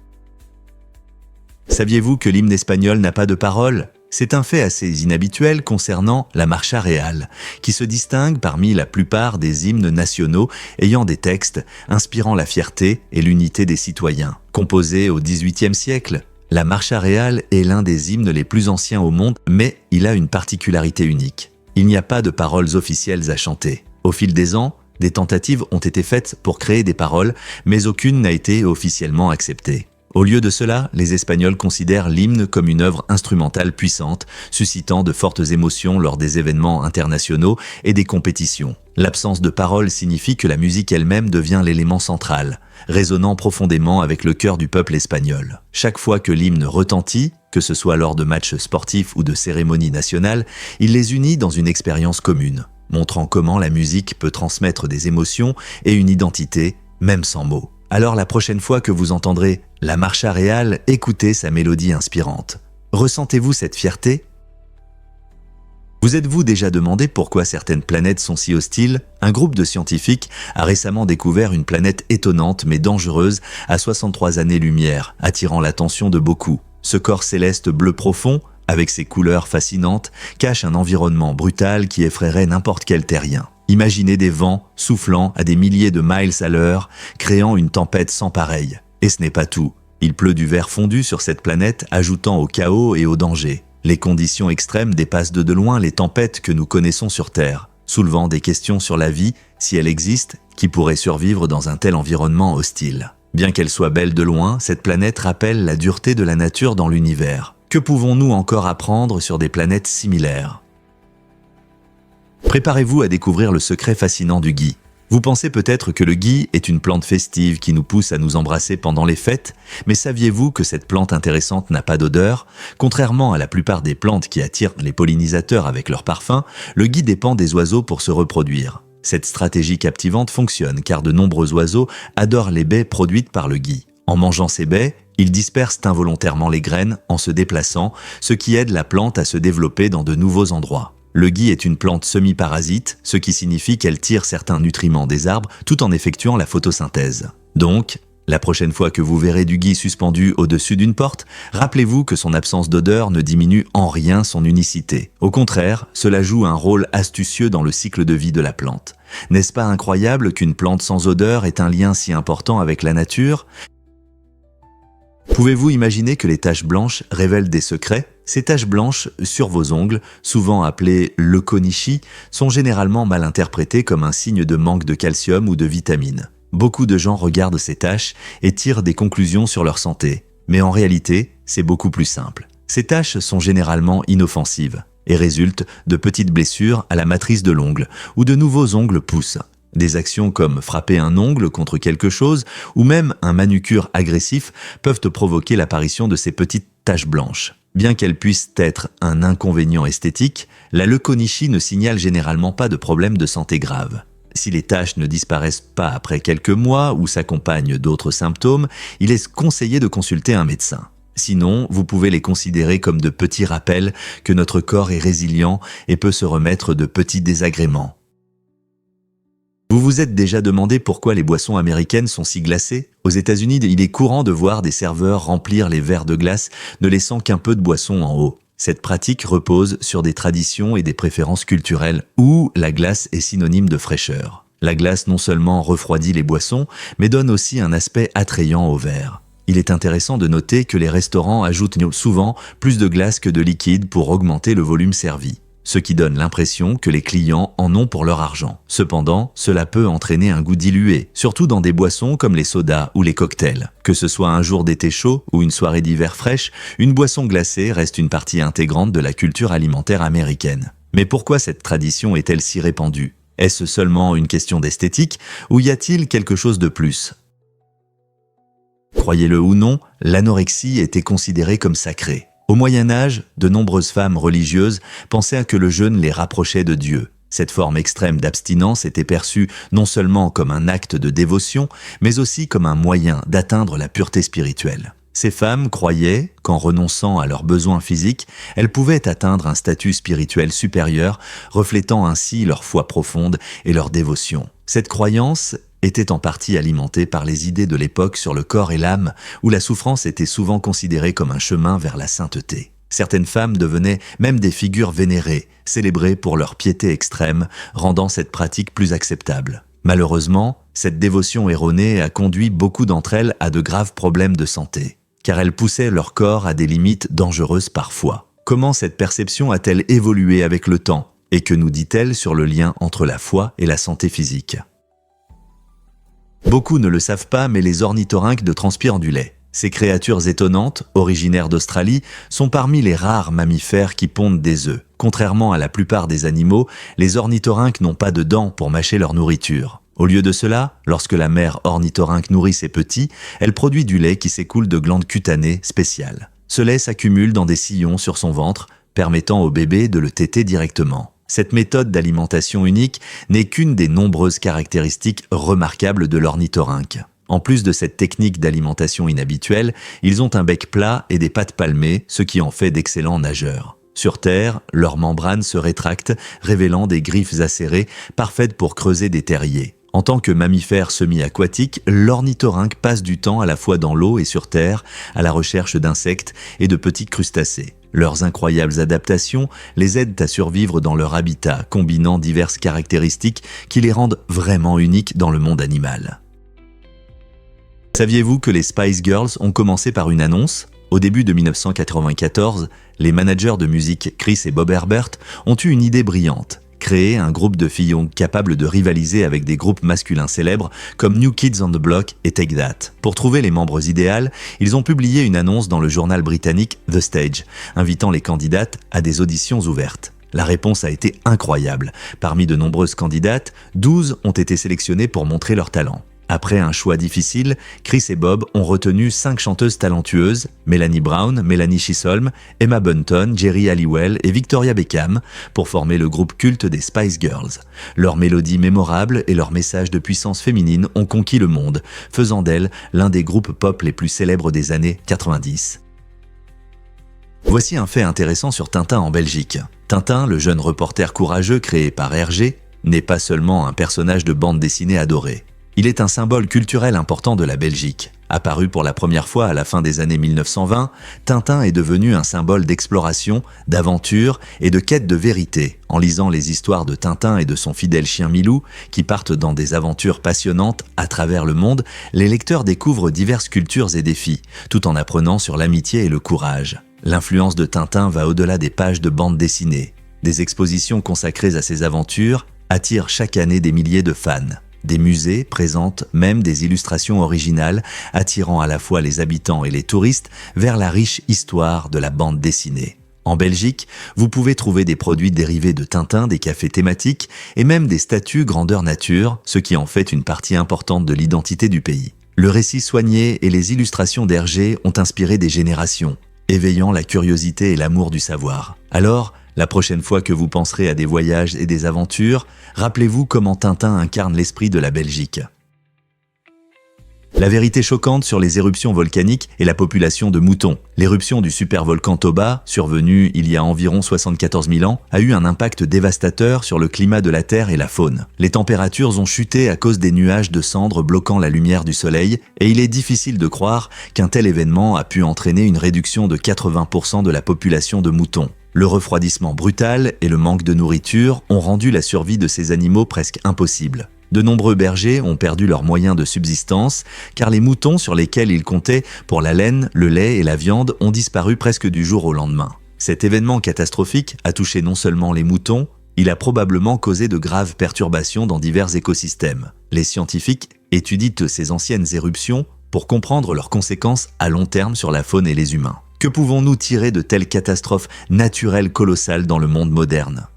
Saviez-vous que l'hymne espagnol n'a pas de paroles? C'est un fait assez inhabituel concernant la Marcha Real, qui se distingue parmi la plupart des hymnes nationaux ayant des textes inspirant la fierté et l'unité des citoyens. Composé au XVIIIe siècle, la Marcha Real est l'un des hymnes les plus anciens au monde, mais il a une particularité unique. Il n'y a pas de paroles officielles à chanter. Au fil des ans, des tentatives ont été faites pour créer des paroles, mais aucune n'a été officiellement acceptée. Au lieu de cela, les Espagnols considèrent l'hymne comme une œuvre instrumentale puissante, suscitant de fortes émotions lors des événements internationaux et des compétitions. L'absence de paroles signifie que la musique elle-même devient l'élément central, résonnant profondément avec le cœur du peuple espagnol. Chaque fois que l'hymne retentit, que ce soit lors de matchs sportifs ou de cérémonies nationales, il les unit dans une expérience commune, montrant comment la musique peut transmettre des émotions et une identité, même sans mots. Alors la prochaine fois que vous entendrez la Marcha Real, écoutez sa mélodie inspirante. Ressentez-vous cette fierté? Vous êtes-vous déjà demandé pourquoi certaines planètes sont si hostiles? Un groupe de scientifiques a récemment découvert une planète étonnante mais dangereuse à 63 années-lumière, attirant l'attention de beaucoup. Ce corps céleste bleu profond, avec ses couleurs fascinantes, cache un environnement brutal qui effraierait n'importe quel terrien. Imaginez des vents soufflant à des milliers de miles à l'heure, créant une tempête sans pareille. Et ce n'est pas tout. Il pleut du verre fondu sur cette planète, ajoutant au chaos et au danger. Les conditions extrêmes dépassent de loin les tempêtes que nous connaissons sur Terre, soulevant des questions sur la vie, si elle existe, qui pourrait survivre dans un tel environnement hostile. Bien qu'elle soit belle de loin, cette planète rappelle la dureté de la nature dans l'univers. Que pouvons-nous encore apprendre sur des planètes similaires? Préparez-vous à découvrir le secret fascinant du gui. Vous pensez peut-être que le gui est une plante festive qui nous pousse à nous embrasser pendant les fêtes, mais saviez-vous que cette plante intéressante n'a pas d'odeur? Contrairement à la plupart des plantes qui attirent les pollinisateurs avec leur parfum, le gui dépend des oiseaux pour se reproduire. Cette stratégie captivante fonctionne car de nombreux oiseaux adorent les baies produites par le gui. En mangeant ces baies, Ils dispersent involontairement les graines en se déplaçant, ce qui aide la plante à se développer dans de nouveaux endroits. Le gui est une plante semi-parasite, ce qui signifie qu'elle tire certains nutriments des arbres tout en effectuant la photosynthèse. Donc, la prochaine fois que vous verrez du gui suspendu au-dessus d'une porte, rappelez-vous que son absence d'odeur ne diminue en rien son unicité. Au contraire, cela joue un rôle astucieux dans le cycle de vie de la plante. N'est-ce pas incroyable qu'une plante sans odeur ait un lien si important avec la nature ? Pouvez-vous imaginer que les taches blanches révèlent des secrets ? Ces taches blanches sur vos ongles, souvent appelées leuconychie, sont généralement mal interprétées comme un signe de manque de calcium ou de vitamines. Beaucoup de gens regardent ces taches et tirent des conclusions sur leur santé. Mais en réalité, c'est beaucoup plus simple. Ces taches sont généralement inoffensives et résultent de petites blessures à la matrice de l'ongle où de nouveaux ongles poussent. Des actions comme frapper un ongle contre quelque chose ou même un manucure agressif peuvent provoquer l'apparition de ces petites taches blanches. Bien qu'elles puissent être un inconvénient esthétique, la leuconychie ne signale généralement pas de problème de santé grave. Si les taches ne disparaissent pas après quelques mois ou s'accompagnent d'autres symptômes, il est conseillé de consulter un médecin. Sinon, vous pouvez les considérer comme de petits rappels que notre corps est résilient et peut se remettre de petits désagréments. Vous vous êtes déjà demandé pourquoi les boissons américaines sont si glacées ? Aux États-Unis, il est courant de voir des serveurs remplir les verres de glace, ne laissant qu'un peu de boisson en haut. Cette pratique repose sur des traditions et des préférences culturelles, où la glace est synonyme de fraîcheur. La glace non seulement refroidit les boissons, mais donne aussi un aspect attrayant au verre. Il est intéressant de noter que les restaurants ajoutent souvent plus de glace que de liquide pour augmenter le volume servi, ce qui donne l'impression que les clients en ont pour leur argent. Cependant, cela peut entraîner un goût dilué, surtout dans des boissons comme les sodas ou les cocktails. Que ce soit un jour d'été chaud ou une soirée d'hiver fraîche, une boisson glacée reste une partie intégrante de la culture alimentaire américaine. Mais pourquoi cette tradition est-elle si répandue ? Est-ce seulement une question d'esthétique ou y a-t-il quelque chose de plus ? Croyez-le ou non, l'anorexie était considérée comme sacrée. Au Moyen-Âge, de nombreuses femmes religieuses pensaient que le jeûne les rapprochait de Dieu. Cette forme extrême d'abstinence était perçue non seulement comme un acte de dévotion, mais aussi comme un moyen d'atteindre la pureté spirituelle. Ces femmes croyaient qu'en renonçant à leurs besoins physiques, elles pouvaient atteindre un statut spirituel supérieur, reflétant ainsi leur foi profonde et leur dévotion. Cette croyance était en partie alimentée par les idées de l'époque sur le corps et l'âme, où la souffrance était souvent considérée comme un chemin vers la sainteté. Certaines femmes devenaient même des figures vénérées, célébrées pour leur piété extrême, rendant cette pratique plus acceptable. Malheureusement, cette dévotion erronée a conduit beaucoup d'entre elles à de graves problèmes de santé, car elles poussaient leur corps à des limites dangereuses parfois. Comment cette perception a-t-elle évolué avec le temps ? Et que nous dit-elle sur le lien entre la foi et la santé physique ? Beaucoup ne le savent pas, mais les ornithorynques transpirent du lait. Ces créatures étonnantes, originaires d'Australie, sont parmi les rares mammifères qui pondent des œufs. Contrairement à la plupart des animaux, les ornithorynques n'ont pas de dents pour mâcher leur nourriture. Au lieu de cela, lorsque la mère ornithorynque nourrit ses petits, elle produit du lait qui s'écoule de glandes cutanées spéciales. Ce lait s'accumule dans des sillons sur son ventre, permettant au bébé de le téter directement. Cette méthode d'alimentation unique n'est qu'une des nombreuses caractéristiques remarquables de l'ornithorynque. En plus de cette technique d'alimentation inhabituelle, ils ont un bec plat et des pattes palmées, ce qui en fait d'excellents nageurs. Sur Terre, leurs membranes se rétractent, révélant des griffes acérées, parfaites pour creuser des terriers. En tant que mammifère semi-aquatique, l'ornithorynque passe du temps à la fois dans l'eau et sur Terre, à la recherche d'insectes et de petits crustacés. Leurs incroyables adaptations les aident à survivre dans leur habitat, combinant diverses caractéristiques qui les rendent vraiment uniques dans le monde animal. Saviez-vous que les Spice Girls ont commencé par une annonce ? Au début de 1994, les managers de musique Chris et Bob Herbert ont eu une idée brillante. Créer un groupe de filles capable de rivaliser avec des groupes masculins célèbres comme New Kids on the Block et Take That. Pour trouver les membres idéales, ils ont publié une annonce dans le journal britannique The Stage, invitant les candidates à des auditions ouvertes. La réponse a été incroyable. Parmi de nombreuses candidates, 12 ont été sélectionnées pour montrer leur talent. Après un choix difficile, Chris et Bob ont retenu 5 chanteuses talentueuses, Melanie Brown, Melanie Chisholm, Emma Bunton, Jerry Halliwell et Victoria Beckham, pour former le groupe culte des Spice Girls. Leurs mélodies mémorables et leurs messages de puissance féminine ont conquis le monde, faisant d'elles l'un des groupes pop les plus célèbres des années 90. Voici un fait intéressant sur Tintin en Belgique. Tintin, le jeune reporter courageux créé par Hergé, n'est pas seulement un personnage de bande dessinée adoré. Il est un symbole culturel important de la Belgique. Apparu pour la première fois à la fin des années 1920, Tintin est devenu un symbole d'exploration, d'aventure et de quête de vérité. En lisant les histoires de Tintin et de son fidèle chien Milou, qui partent dans des aventures passionnantes à travers le monde, les lecteurs découvrent diverses cultures et défis, tout en apprenant sur l'amitié et le courage. L'influence de Tintin va au-delà des pages de bande dessinée. Des expositions consacrées à ses aventures attirent chaque année des milliers de fans. Des musées présentent même des illustrations originales, attirant à la fois les habitants et les touristes vers la riche histoire de la bande dessinée. En Belgique, vous pouvez trouver des produits dérivés de Tintin, des cafés thématiques et même des statues grandeur nature, ce qui en fait une partie importante de l'identité du pays. Le récit soigné et les illustrations d'Hergé ont inspiré des générations, éveillant la curiosité et l'amour du savoir. Alors, la prochaine fois que vous penserez à des voyages et des aventures, rappelez-vous comment Tintin incarne l'esprit de la Belgique. La vérité choquante sur les éruptions volcaniques et la population de moutons. L'éruption du supervolcan Toba, survenue il y a environ 74 000 ans, a eu un impact dévastateur sur le climat de la Terre et la faune. Les températures ont chuté à cause des nuages de cendres bloquant la lumière du soleil, et il est difficile de croire qu'un tel événement a pu entraîner une réduction de 80% de la population de moutons. Le refroidissement brutal et le manque de nourriture ont rendu la survie de ces animaux presque impossible. De nombreux bergers ont perdu leurs moyens de subsistance car les moutons sur lesquels ils comptaient pour la laine, le lait et la viande ont disparu presque du jour au lendemain. Cet événement catastrophique a touché non seulement les moutons, il a probablement causé de graves perturbations dans divers écosystèmes. Les scientifiques étudient ces anciennes éruptions pour comprendre leurs conséquences à long terme sur la faune et les humains. Que pouvons-nous tirer de telles catastrophes naturelles colossales dans le monde moderne ?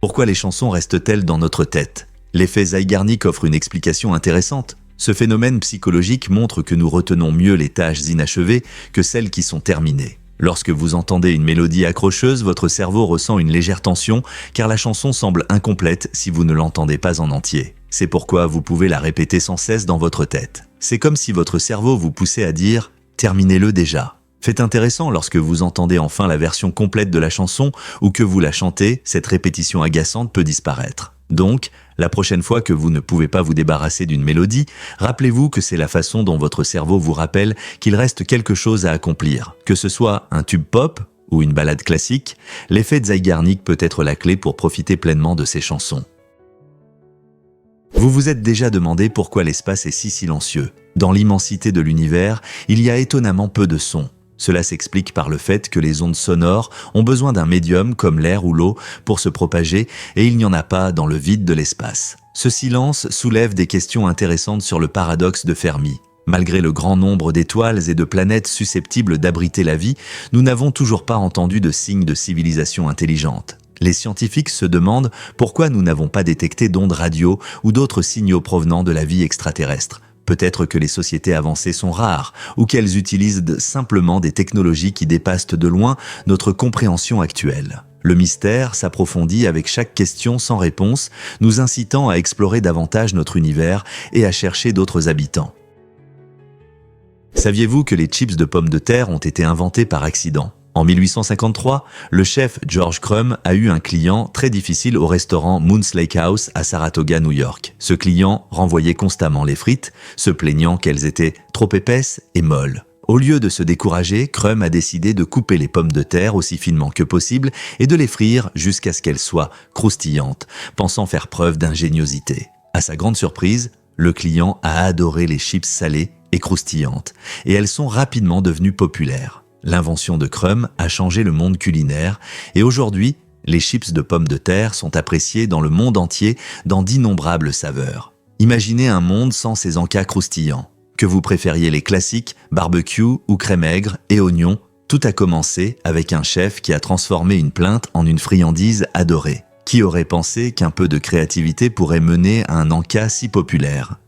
Pourquoi les chansons restent-elles dans notre tête ? L'effet Zeigarnik offre une explication intéressante. Ce phénomène psychologique montre que nous retenons mieux les tâches inachevées que celles qui sont terminées. Lorsque vous entendez une mélodie accrocheuse, votre cerveau ressent une légère tension car la chanson semble incomplète si vous ne l'entendez pas en entier. C'est pourquoi vous pouvez la répéter sans cesse dans votre tête. C'est comme si votre cerveau vous poussait à dire « terminez-le déjà ». Fait intéressant, lorsque vous entendez enfin la version complète de la chanson ou que vous la chantez, cette répétition agaçante peut disparaître. Donc, la prochaine fois que vous ne pouvez pas vous débarrasser d'une mélodie, rappelez-vous que c'est la façon dont votre cerveau vous rappelle qu'il reste quelque chose à accomplir. Que ce soit un tube pop ou une ballade classique, l'effet Zeigarnik peut être la clé pour profiter pleinement de ces chansons. Vous vous êtes déjà demandé pourquoi l'espace est si silencieux. Dans l'immensité de l'univers, il y a étonnamment peu de sons. Cela s'explique par le fait que les ondes sonores ont besoin d'un médium comme l'air ou l'eau pour se propager et il n'y en a pas dans le vide de l'espace. Ce silence soulève des questions intéressantes sur le paradoxe de Fermi. Malgré le grand nombre d'étoiles et de planètes susceptibles d'abriter la vie, nous n'avons toujours pas entendu de signes de civilisation intelligente. Les scientifiques se demandent pourquoi nous n'avons pas détecté d'ondes radio ou d'autres signaux provenant de la vie extraterrestre. Peut-être que les sociétés avancées sont rares ou qu'elles utilisent simplement des technologies qui dépassent de loin notre compréhension actuelle. Le mystère s'approfondit avec chaque question sans réponse, nous incitant à explorer davantage notre univers et à chercher d'autres habitants. Saviez-vous que les chips de pommes de terre ont été inventés par accident ? En 1853, le chef George Crumb a eu un client très difficile au restaurant Moon's Lake House à Saratoga, New York. Ce client renvoyait constamment les frites, se plaignant qu'elles étaient trop épaisses et molles. Au lieu de se décourager, Crumb a décidé de couper les pommes de terre aussi finement que possible et de les frire jusqu'à ce qu'elles soient croustillantes, pensant faire preuve d'ingéniosité. À sa grande surprise, le client a adoré les chips salées et croustillantes, et elles sont rapidement devenues populaires. L'invention de Crumb a changé le monde culinaire et aujourd'hui, les chips de pommes de terre sont appréciés dans le monde entier dans d'innombrables saveurs. Imaginez un monde sans ces encas croustillants. Que vous préfériez les classiques, barbecue ou crème aigre et oignons, tout a commencé avec un chef qui a transformé une plainte en une friandise adorée. Qui aurait pensé qu'un peu de créativité pourrait mener à un encas si populaire?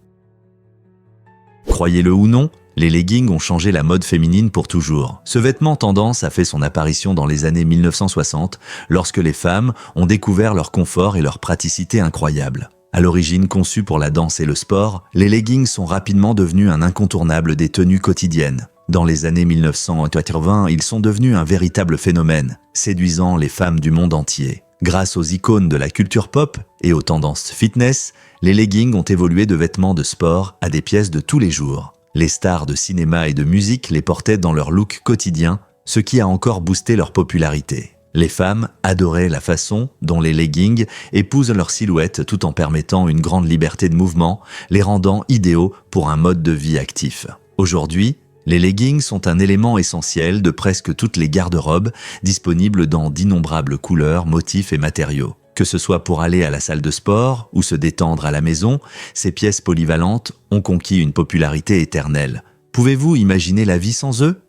Croyez-le ou non, les leggings ont changé la mode féminine pour toujours. Ce vêtement tendance a fait son apparition dans les années 1960, lorsque les femmes ont découvert leur confort et leur praticité incroyables. À l'origine conçus pour la danse et le sport, les leggings sont rapidement devenus un incontournable des tenues quotidiennes. Dans les années 1980, ils sont devenus un véritable phénomène, séduisant les femmes du monde entier. Grâce aux icônes de la culture pop et aux tendances fitness, les leggings ont évolué de vêtements de sport à des pièces de tous les jours. Les stars de cinéma et de musique les portaient dans leur look quotidien, ce qui a encore boosté leur popularité. Les femmes adoraient la façon dont les leggings épousent leur silhouette tout en permettant une grande liberté de mouvement, les rendant idéaux pour un mode de vie actif. Aujourd'hui, les leggings sont un élément essentiel de presque toutes les garde-robes, disponibles dans d'innombrables couleurs, motifs et matériaux. Que ce soit pour aller à la salle de sport ou se détendre à la maison, ces pièces polyvalentes ont conquis une popularité éternelle. Pouvez-vous imaginer la vie sans eux?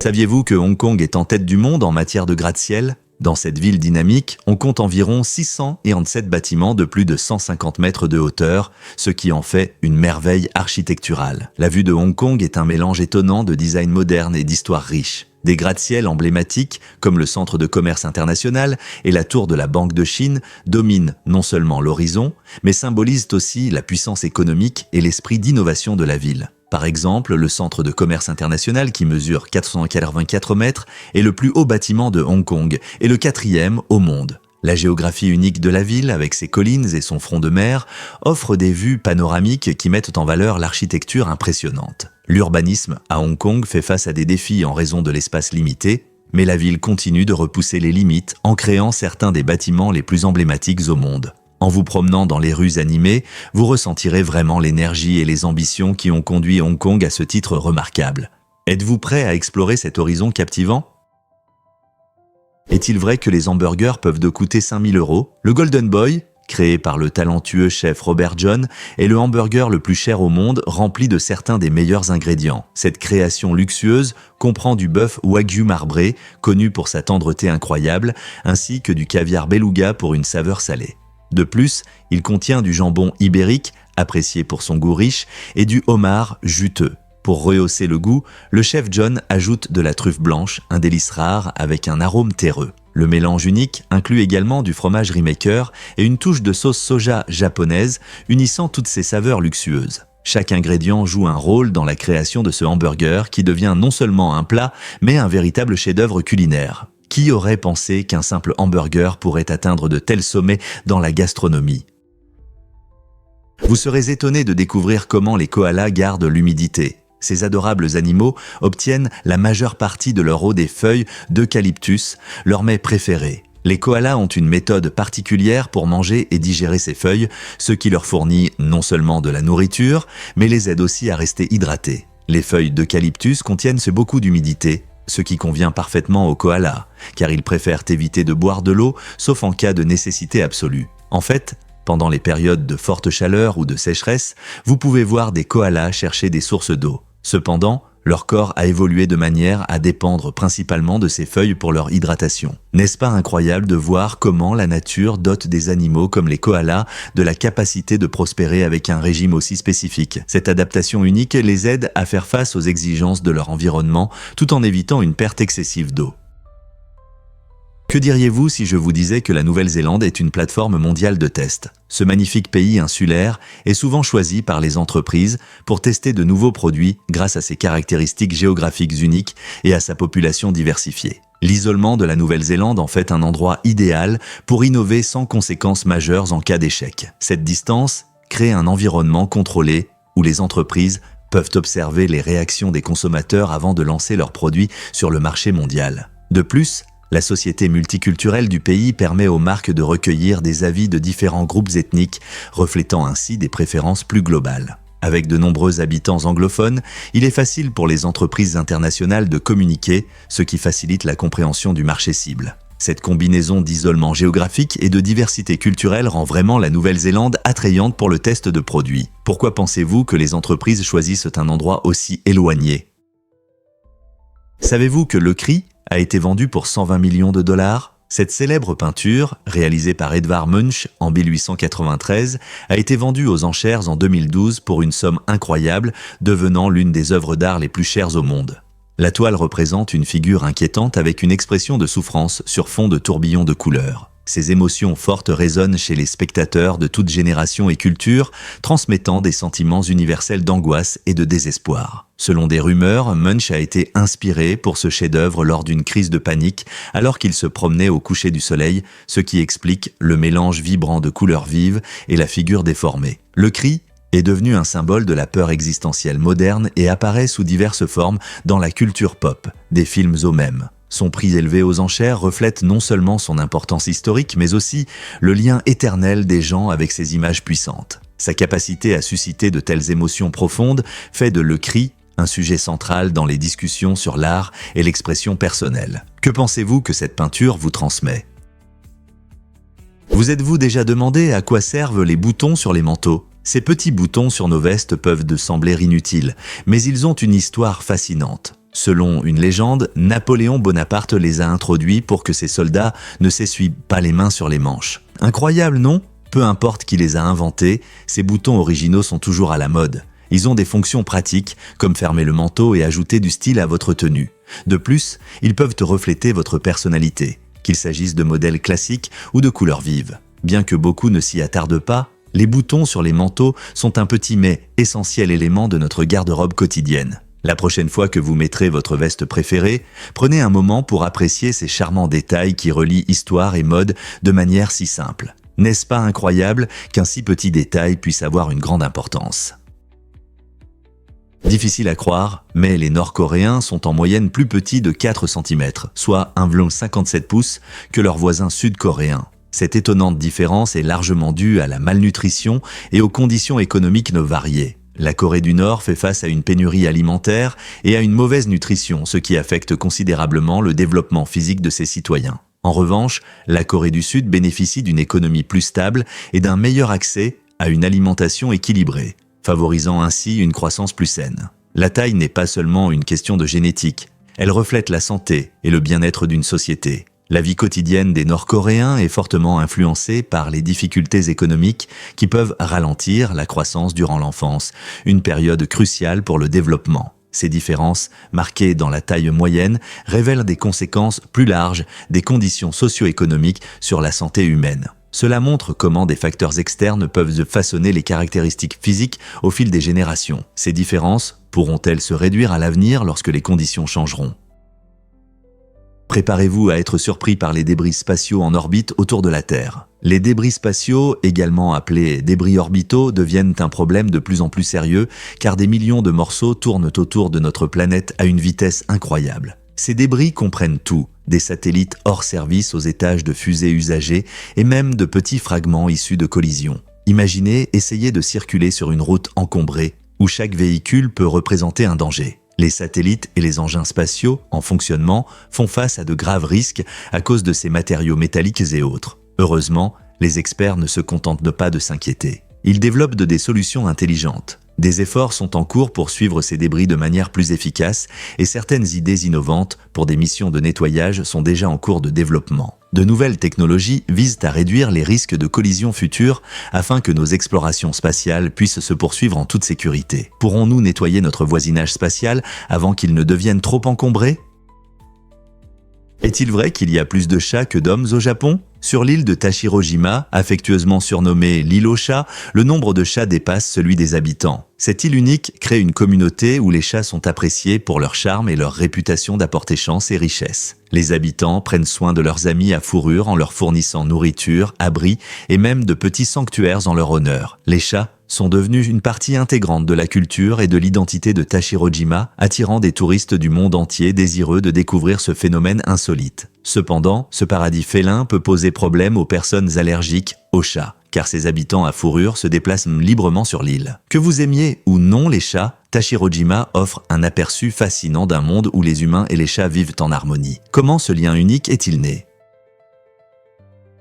Saviez-vous que Hong Kong est en tête du monde en matière de gratte-ciel? Dans cette ville dynamique, on compte environ 607 bâtiments de plus de 150 mètres de hauteur, ce qui en fait une merveille architecturale. La vue de Hong Kong est un mélange étonnant de design moderne et d'histoire riche. Des gratte-ciel emblématiques, comme le Centre de commerce international et la tour de la Banque de Chine, dominent non seulement l'horizon, mais symbolisent aussi la puissance économique et l'esprit d'innovation de la ville. Par exemple, le Centre de commerce international, qui mesure 484 mètres, est le plus haut bâtiment de Hong Kong et le 4e au monde. La géographie unique de la ville, avec ses collines et son front de mer, offre des vues panoramiques qui mettent en valeur l'architecture impressionnante. L'urbanisme à Hong Kong fait face à des défis en raison de l'espace limité, mais la ville continue de repousser les limites en créant certains des bâtiments les plus emblématiques au monde. En vous promenant dans les rues animées, vous ressentirez vraiment l'énergie et les ambitions qui ont conduit Hong Kong à ce titre remarquable. Êtes-vous prêt à explorer cet horizon captivant? Est-il vrai que les hamburgers peuvent coûter 5 000 €? Le Golden Boy, créé par le talentueux chef Robert John, est le hamburger le plus cher au monde, rempli de certains des meilleurs ingrédients. Cette création luxueuse comprend du bœuf wagyu marbré, connu pour sa tendreté incroyable, ainsi que du caviar beluga pour une saveur salée. De plus, il contient du jambon ibérique, apprécié pour son goût riche, et du homard juteux. Pour rehausser le goût, le chef John ajoute de la truffe blanche, un délice rare avec un arôme terreux. Le mélange unique inclut également du fromage Remaker et une touche de sauce soja japonaise, unissant toutes ces saveurs luxueuses. Chaque ingrédient joue un rôle dans la création de ce hamburger qui devient non seulement un plat, mais un véritable chef-d'œuvre culinaire. Qui aurait pensé qu'un simple hamburger pourrait atteindre de tels sommets dans la gastronomie? Vous serez étonné de découvrir comment les koalas gardent l'humidité. Ces adorables animaux obtiennent la majeure partie de leur eau des feuilles d'eucalyptus, leur mets préféré. Les koalas ont une méthode particulière pour manger et digérer ces feuilles, ce qui leur fournit non seulement de la nourriture, mais les aide aussi à rester hydratés. Les feuilles d'eucalyptus contiennent beaucoup d'humidité, ce qui convient parfaitement aux koalas, car ils préfèrent éviter de boire de l'eau, sauf en cas de nécessité absolue. En fait, pendant les périodes de forte chaleur ou de sécheresse, vous pouvez voir des koalas chercher des sources d'eau. Cependant, leur corps a évolué de manière à dépendre principalement de ces feuilles pour leur hydratation. N'est-ce pas incroyable de voir comment la nature dote des animaux comme les koalas de la capacité de prospérer avec un régime aussi spécifique? Cette adaptation unique les aide à faire face aux exigences de leur environnement tout en évitant une perte excessive d'eau. Que diriez-vous si je vous disais que la Nouvelle-Zélande est une plateforme mondiale de tests? Ce magnifique pays insulaire est souvent choisi par les entreprises pour tester de nouveaux produits grâce à ses caractéristiques géographiques uniques et à sa population diversifiée. L'isolement de la Nouvelle-Zélande en fait un endroit idéal pour innover sans conséquences majeures en cas d'échec. Cette distance crée un environnement contrôlé où les entreprises peuvent observer les réactions des consommateurs avant de lancer leurs produits sur le marché mondial. De plus, la société multiculturelle du pays permet aux marques de recueillir des avis de différents groupes ethniques, reflétant ainsi des préférences plus globales. Avec de nombreux habitants anglophones, il est facile pour les entreprises internationales de communiquer, ce qui facilite la compréhension du marché cible. Cette combinaison d'isolement géographique et de diversité culturelle rend vraiment la Nouvelle-Zélande attrayante pour le test de produits. Pourquoi pensez-vous que les entreprises choisissent un endroit aussi éloigné? Savez-vous que le CRI a été vendu pour 120 millions de $? Cette célèbre peinture, réalisée par Edvard Munch en 1893, a été vendue aux enchères en 2012 pour une somme incroyable, devenant l'une des œuvres d'art les plus chères au monde. La toile représente une figure inquiétante avec une expression de souffrance sur fond de tourbillons de couleurs. Ces émotions fortes résonnent chez les spectateurs de toute génération et culture, transmettant des sentiments universels d'angoisse et de désespoir. Selon des rumeurs, Munch a été inspiré pour ce chef-d'œuvre lors d'une crise de panique alors qu'il se promenait au coucher du soleil, ce qui explique le mélange vibrant de couleurs vives et la figure déformée. Le cri est devenu un symbole de la peur existentielle moderne et apparaît sous diverses formes dans la culture pop, des films aux mèmes. Son prix élevé aux enchères reflète non seulement son importance historique, mais aussi le lien éternel des gens avec ces images puissantes. Sa capacité à susciter de telles émotions profondes fait de Le Cri un sujet central dans les discussions sur l'art et l'expression personnelle. Que pensez-vous que cette peinture vous transmet ? Vous êtes-vous déjà demandé à quoi servent les boutons sur les manteaux ? Ces petits boutons sur nos vestes peuvent sembler inutiles, mais ils ont une histoire fascinante. Selon une légende, Napoléon Bonaparte les a introduits pour que ses soldats ne s'essuient pas les mains sur les manches. Incroyable, non ? Peu importe qui les a inventés, ces boutons originaux sont toujours à la mode. Ils ont des fonctions pratiques, comme fermer le manteau et ajouter du style à votre tenue. De plus, ils peuvent refléter votre personnalité, qu'il s'agisse de modèles classiques ou de couleurs vives. Bien que beaucoup ne s'y attardent pas, les boutons sur les manteaux sont un petit mais essentiel élément de notre garde-robe quotidienne. La prochaine fois que vous mettrez votre veste préférée, prenez un moment pour apprécier ces charmants détails qui relient histoire et mode de manière si simple. N'est-ce pas incroyable qu'un si petit détail puisse avoir une grande importance ? Difficile à croire, mais les Nord-Coréens sont en moyenne plus petits de 4 cm, soit 1,57 pouces, que leurs voisins sud-coréens. Cette étonnante différence est largement due à la malnutrition et aux conditions économiques variées. La Corée du Nord fait face à une pénurie alimentaire et à une mauvaise nutrition, ce qui affecte considérablement le développement physique de ses citoyens. En revanche, la Corée du Sud bénéficie d'une économie plus stable et d'un meilleur accès à une alimentation équilibrée, favorisant ainsi une croissance plus saine. La taille n'est pas seulement une question de génétique, elle reflète la santé et le bien-être d'une société. La vie quotidienne des Nord-Coréens est fortement influencée par les difficultés économiques qui peuvent ralentir la croissance durant l'enfance, une période cruciale pour le développement. Ces différences, marquées dans la taille moyenne, révèlent des conséquences plus larges des conditions socio-économiques sur la santé humaine. Cela montre comment des facteurs externes peuvent façonner les caractéristiques physiques au fil des générations. Ces différences pourront-elles se réduire à l'avenir lorsque les conditions changeront ? Préparez-vous à être surpris par les débris spatiaux en orbite autour de la Terre. Les débris spatiaux, également appelés débris orbitaux, deviennent un problème de plus en plus sérieux car des millions de morceaux tournent autour de notre planète à une vitesse incroyable. Ces débris comprennent tout, des satellites hors service aux étages de fusées usagées et même de petits fragments issus de collisions. Imaginez essayer de circuler sur une route encombrée où chaque véhicule peut représenter un danger. Les satellites et les engins spatiaux, en fonctionnement, font face à de graves risques à cause de ces matériaux métalliques et autres. Heureusement, les experts ne se contentent pas de s'inquiéter. Ils développent des solutions intelligentes. Des efforts sont en cours pour suivre ces débris de manière plus efficace et certaines idées innovantes pour des missions de nettoyage sont déjà en cours de développement. De nouvelles technologies visent à réduire les risques de collisions futures afin que nos explorations spatiales puissent se poursuivre en toute sécurité. Pourrons-nous nettoyer notre voisinage spatial avant qu'il ne devienne trop encombré ? Est-il vrai qu'il y a plus de chats que d'hommes au Japon ? Sur l'île de Tashirojima, affectueusement surnommée l'île aux chats, le nombre de chats dépasse celui des habitants. Cette île unique crée une communauté où les chats sont appréciés pour leur charme et leur réputation d'apporter chance et richesse. Les habitants prennent soin de leurs amis à fourrure en leur fournissant nourriture, abri et même de petits sanctuaires en leur honneur. Les chats sont devenus une partie intégrante de la culture et de l'identité de Tashirojima, attirant des touristes du monde entier désireux de découvrir ce phénomène insolite. Cependant, ce paradis félin peut poser problème aux personnes allergiques aux chats, car ses habitants à fourrure se déplacent librement sur l'île. Que vous aimiez ou non les chats, Tashirojima offre un aperçu fascinant d'un monde où les humains et les chats vivent en harmonie. Comment ce lien unique est-il né ?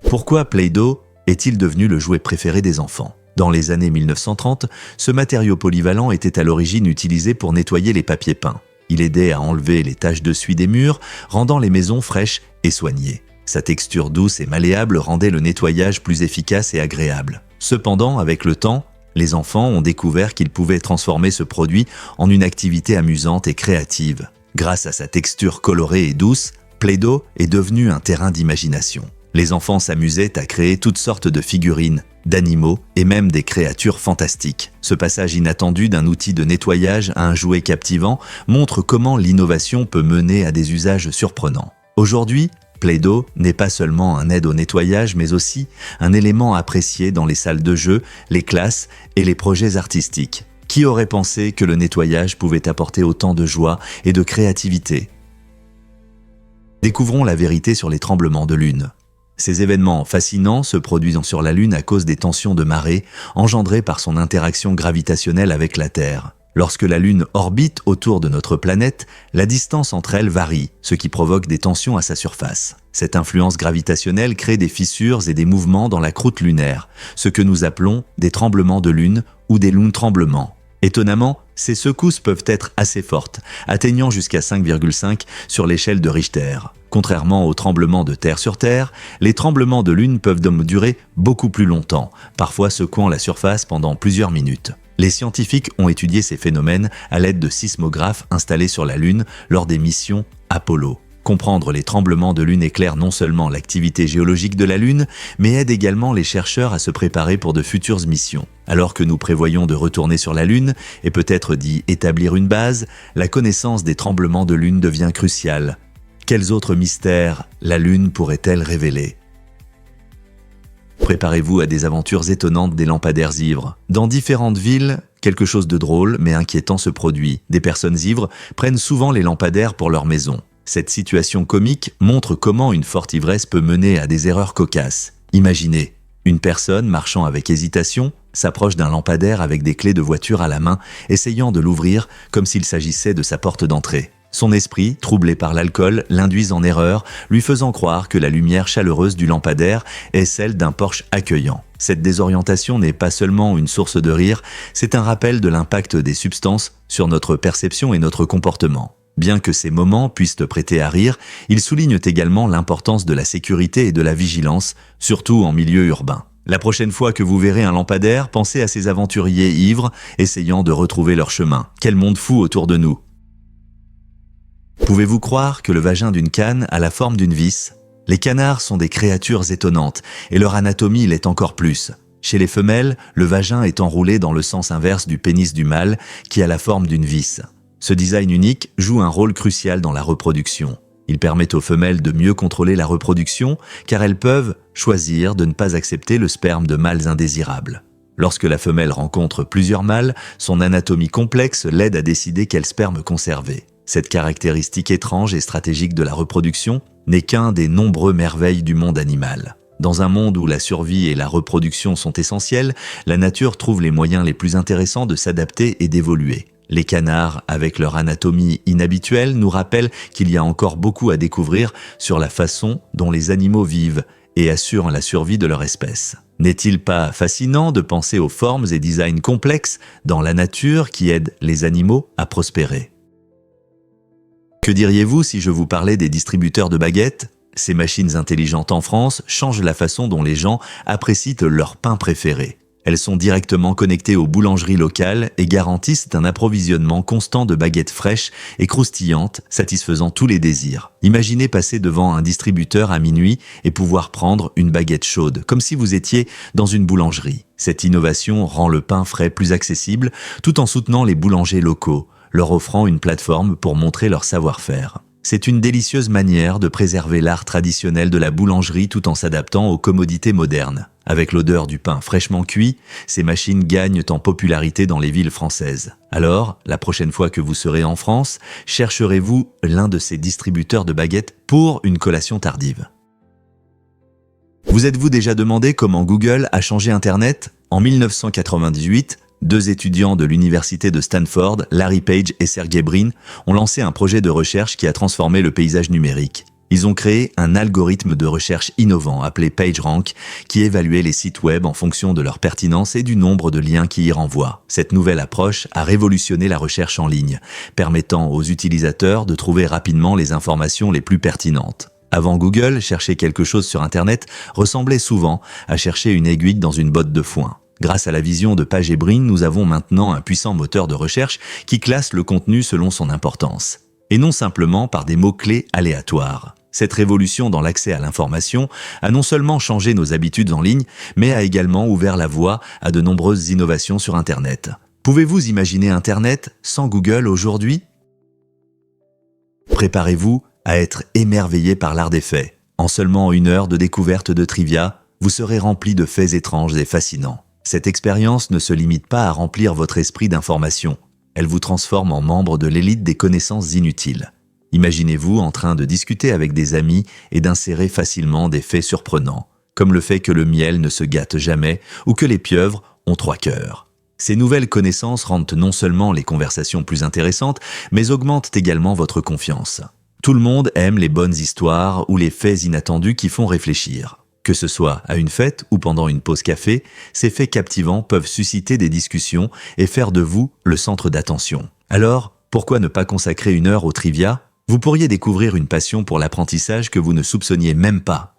Pourquoi Play-Doh est-il devenu le jouet préféré des enfants ? Dans les années 1930, ce matériau polyvalent était à l'origine utilisé pour nettoyer les papiers peints. Il aidait à enlever les taches de suie des murs, rendant les maisons fraîches et soignées. Sa texture douce et malléable rendait le nettoyage plus efficace et agréable. Cependant, avec le temps, les enfants ont découvert qu'ils pouvaient transformer ce produit en une activité amusante et créative. Grâce à sa texture colorée et douce, Play-Doh est devenu un terrain d'imagination. Les enfants s'amusaient à créer toutes sortes de figurines, d'animaux et même des créatures fantastiques. Ce passage inattendu d'un outil de nettoyage à un jouet captivant montre comment l'innovation peut mener à des usages surprenants. Aujourd'hui, Play-Doh n'est pas seulement un aide au nettoyage, mais aussi un élément apprécié dans les salles de jeu, les classes et les projets artistiques. Qui aurait pensé que le nettoyage pouvait apporter autant de joie et de créativité ? Découvrons la vérité sur les tremblements de lune. Ces événements fascinants se produisent sur la Lune à cause des tensions de marée engendrées par son interaction gravitationnelle avec la Terre. Lorsque la Lune orbite autour de notre planète, la distance entre elles varie, ce qui provoque des tensions à sa surface. Cette influence gravitationnelle crée des fissures et des mouvements dans la croûte lunaire, ce que nous appelons des tremblements de lune ou des lunes-tremblements. Étonnamment, ces secousses peuvent être assez fortes, atteignant jusqu'à 5,5 sur l'échelle de Richter. Contrairement aux tremblements de terre sur Terre, les tremblements de lune peuvent donc durer beaucoup plus longtemps, parfois secouant la surface pendant plusieurs minutes. Les scientifiques ont étudié ces phénomènes à l'aide de sismographes installés sur la Lune lors des missions Apollo. Comprendre les tremblements de lune éclaire non seulement l'activité géologique de la Lune, mais aide également les chercheurs à se préparer pour de futures missions. Alors que nous prévoyons de retourner sur la Lune, et peut-être d'y établir une base, la connaissance des tremblements de lune devient cruciale. Quels autres mystères la Lune pourrait-elle révéler ? Préparez-vous à des aventures étonnantes des lampadaires ivres. Dans différentes villes, quelque chose de drôle mais inquiétant se produit. Des personnes ivres prennent souvent les lampadaires pour leur maison. Cette situation comique montre comment une forte ivresse peut mener à des erreurs cocasses. Imaginez, une personne marchant avec hésitation s'approche d'un lampadaire avec des clés de voiture à la main, essayant de l'ouvrir comme s'il s'agissait de sa porte d'entrée. Son esprit, troublé par l'alcool, l'induit en erreur, lui faisant croire que la lumière chaleureuse du lampadaire est celle d'un porche accueillant. Cette désorientation n'est pas seulement une source de rire, c'est un rappel de l'impact des substances sur notre perception et notre comportement. Bien que ces moments puissent prêter à rire, ils soulignent également l'importance de la sécurité et de la vigilance, surtout en milieu urbain. La prochaine fois que vous verrez un lampadaire, pensez à ces aventuriers ivres essayant de retrouver leur chemin. Quel monde fou autour de nous! Pouvez-vous croire que le vagin d'une canne a la forme d'une vis ? Les canards sont des créatures étonnantes, et leur anatomie l'est encore plus. Chez les femelles, le vagin est enroulé dans le sens inverse du pénis du mâle, qui a la forme d'une vis. Ce design unique joue un rôle crucial dans la reproduction. Il permet aux femelles de mieux contrôler la reproduction, car elles peuvent choisir de ne pas accepter le sperme de mâles indésirables. Lorsque la femelle rencontre plusieurs mâles, son anatomie complexe l'aide à décider quel sperme conserver. Cette caractéristique étrange et stratégique de la reproduction n'est qu'un des nombreux merveilles du monde animal. Dans un monde où la survie et la reproduction sont essentielles, la nature trouve les moyens les plus intéressants de s'adapter et d'évoluer. Les canards, avec leur anatomie inhabituelle, nous rappellent qu'il y a encore beaucoup à découvrir sur la façon dont les animaux vivent et assurent la survie de leur espèce. N'est-il pas fascinant de penser aux formes et designs complexes dans la nature qui aident les animaux à prospérer ? Que diriez-vous si je vous parlais des distributeurs de baguettes ? Ces machines intelligentes en France changent la façon dont les gens apprécient leur pain préféré. Elles sont directement connectées aux boulangeries locales et garantissent un approvisionnement constant de baguettes fraîches et croustillantes, satisfaisant tous les désirs. Imaginez passer devant un distributeur à minuit et pouvoir prendre une baguette chaude, comme si vous étiez dans une boulangerie. Cette innovation rend le pain frais plus accessible, tout en soutenant les boulangers locaux, leur offrant une plateforme pour montrer leur savoir-faire. C'est une délicieuse manière de préserver l'art traditionnel de la boulangerie tout en s'adaptant aux commodités modernes. Avec l'odeur du pain fraîchement cuit, ces machines gagnent en popularité dans les villes françaises. Alors, la prochaine fois que vous serez en France, chercherez-vous l'un de ces distributeurs de baguettes pour une collation tardive. Vous êtes-vous déjà demandé comment Google a changé Internet ? En 1998, deux étudiants de l'université de Stanford, Larry Page et Sergey Brin, ont lancé un projet de recherche qui a transformé le paysage numérique. Ils ont créé un algorithme de recherche innovant appelé PageRank qui évaluait les sites web en fonction de leur pertinence et du nombre de liens qui y renvoient. Cette nouvelle approche a révolutionné la recherche en ligne, permettant aux utilisateurs de trouver rapidement les informations les plus pertinentes. Avant Google, chercher quelque chose sur Internet ressemblait souvent à chercher une aiguille dans une botte de foin. Grâce à la vision de PageBrin, nous avons maintenant un puissant moteur de recherche qui classe le contenu selon son importance, et non simplement par des mots-clés aléatoires. Cette révolution dans l'accès à l'information a non seulement changé nos habitudes en ligne, mais a également ouvert la voie à de nombreuses innovations sur Internet. Pouvez-vous imaginer Internet sans Google aujourd'hui ? Préparez-vous à être émerveillé par l'art des faits. En seulement 1 heure de découverte de trivia, vous serez rempli de faits étranges et fascinants. Cette expérience ne se limite pas à remplir votre esprit d'information. Elle vous transforme en membre de l'élite des connaissances inutiles. Imaginez-vous en train de discuter avec des amis et d'insérer facilement des faits surprenants, comme le fait que le miel ne se gâte jamais ou que les pieuvres ont 3 cœurs. Ces nouvelles connaissances rendent non seulement les conversations plus intéressantes, mais augmentent également votre confiance. Tout le monde aime les bonnes histoires ou les faits inattendus qui font réfléchir. Que ce soit à une fête ou pendant une pause café, ces faits captivants peuvent susciter des discussions et faire de vous le centre d'attention. Alors, pourquoi ne pas consacrer 1 heure au trivia ? Vous pourriez découvrir une passion pour l'apprentissage que vous ne soupçonniez même pas.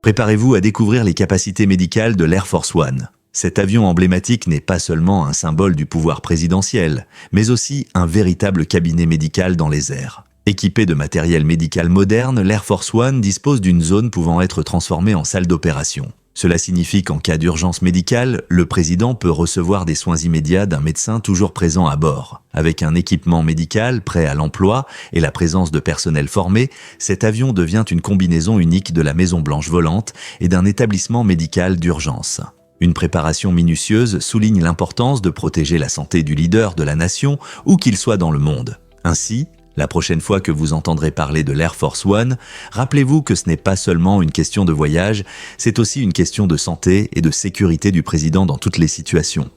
Préparez-vous à découvrir les capacités médicales de l'Air Force One. Cet avion emblématique n'est pas seulement un symbole du pouvoir présidentiel, mais aussi un véritable cabinet médical dans les airs. Équipé de matériel médical moderne, l'Air Force One dispose d'une zone pouvant être transformée en salle d'opération. Cela signifie qu'en cas d'urgence médicale, le président peut recevoir des soins immédiats d'un médecin toujours présent à bord. Avec un équipement médical prêt à l'emploi et la présence de personnel formé, cet avion devient une combinaison unique de la Maison-Blanche volante et d'un établissement médical d'urgence. Une préparation minutieuse souligne l'importance de protéger la santé du leader de la nation, où qu'il soit dans le monde. Ainsi, la prochaine fois que vous entendrez parler de l'Air Force One, rappelez-vous que ce n'est pas seulement une question de voyage, c'est aussi une question de santé et de sécurité du président dans toutes les situations.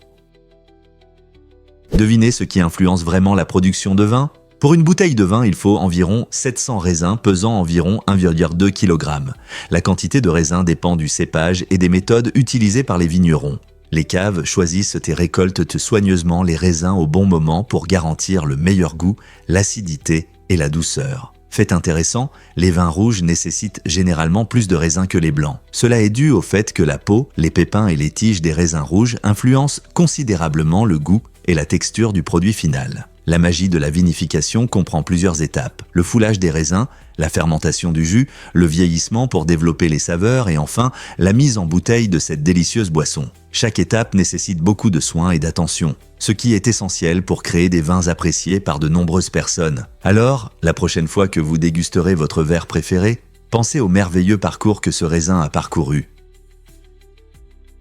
Devinez ce qui influence vraiment la production de vin ? Pour une bouteille de vin, il faut environ 700 raisins pesant environ 1,2 kg. La quantité de raisins dépend du cépage et des méthodes utilisées par les vignerons. Les caves choisissent et récoltent soigneusement les raisins au bon moment pour garantir le meilleur goût, l'acidité et la douceur. Fait intéressant, les vins rouges nécessitent généralement plus de raisins que les blancs. Cela est dû au fait que la peau, les pépins et les tiges des raisins rouges influencent considérablement le goût et la texture du produit final. La magie de la vinification comprend plusieurs étapes. Le foulage des raisins, la fermentation du jus, le vieillissement pour développer les saveurs et enfin la mise en bouteille de cette délicieuse boisson. Chaque étape nécessite beaucoup de soins et d'attention, ce qui est essentiel pour créer des vins appréciés par de nombreuses personnes. Alors, la prochaine fois que vous dégusterez votre verre préféré, pensez au merveilleux parcours que ce raisin a parcouru.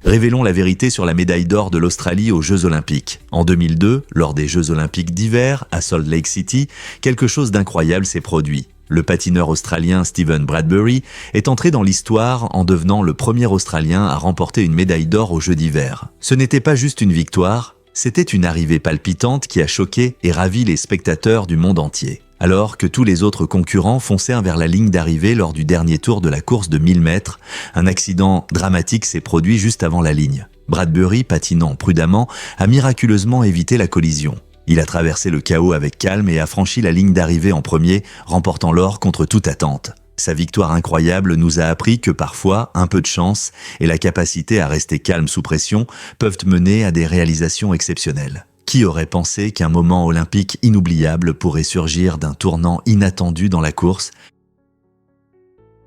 Révélons la vérité sur la médaille d'or de l'Australie aux Jeux Olympiques. En 2002, lors des Jeux Olympiques d'hiver à Salt Lake City, quelque chose d'incroyable s'est produit. Le patineur australien Steven Bradbury est entré dans l'histoire en devenant le premier Australien à remporter une médaille d'or aux Jeux d'hiver. Ce n'était pas juste une victoire, c'était une arrivée palpitante qui a choqué et ravi les spectateurs du monde entier. Alors que tous les autres concurrents foncèrent vers la ligne d'arrivée lors du dernier tour de la course de 1000 mètres, un accident dramatique s'est produit juste avant la ligne. Bradbury, patinant prudemment, a miraculeusement évité la collision. Il a traversé le chaos avec calme et a franchi la ligne d'arrivée en premier, remportant l'or contre toute attente. Sa victoire incroyable nous a appris que parfois, un peu de chance et la capacité à rester calme sous pression peuvent mener à des réalisations exceptionnelles. Qui aurait pensé qu'un moment olympique inoubliable pourrait surgir d'un tournant inattendu dans la course ?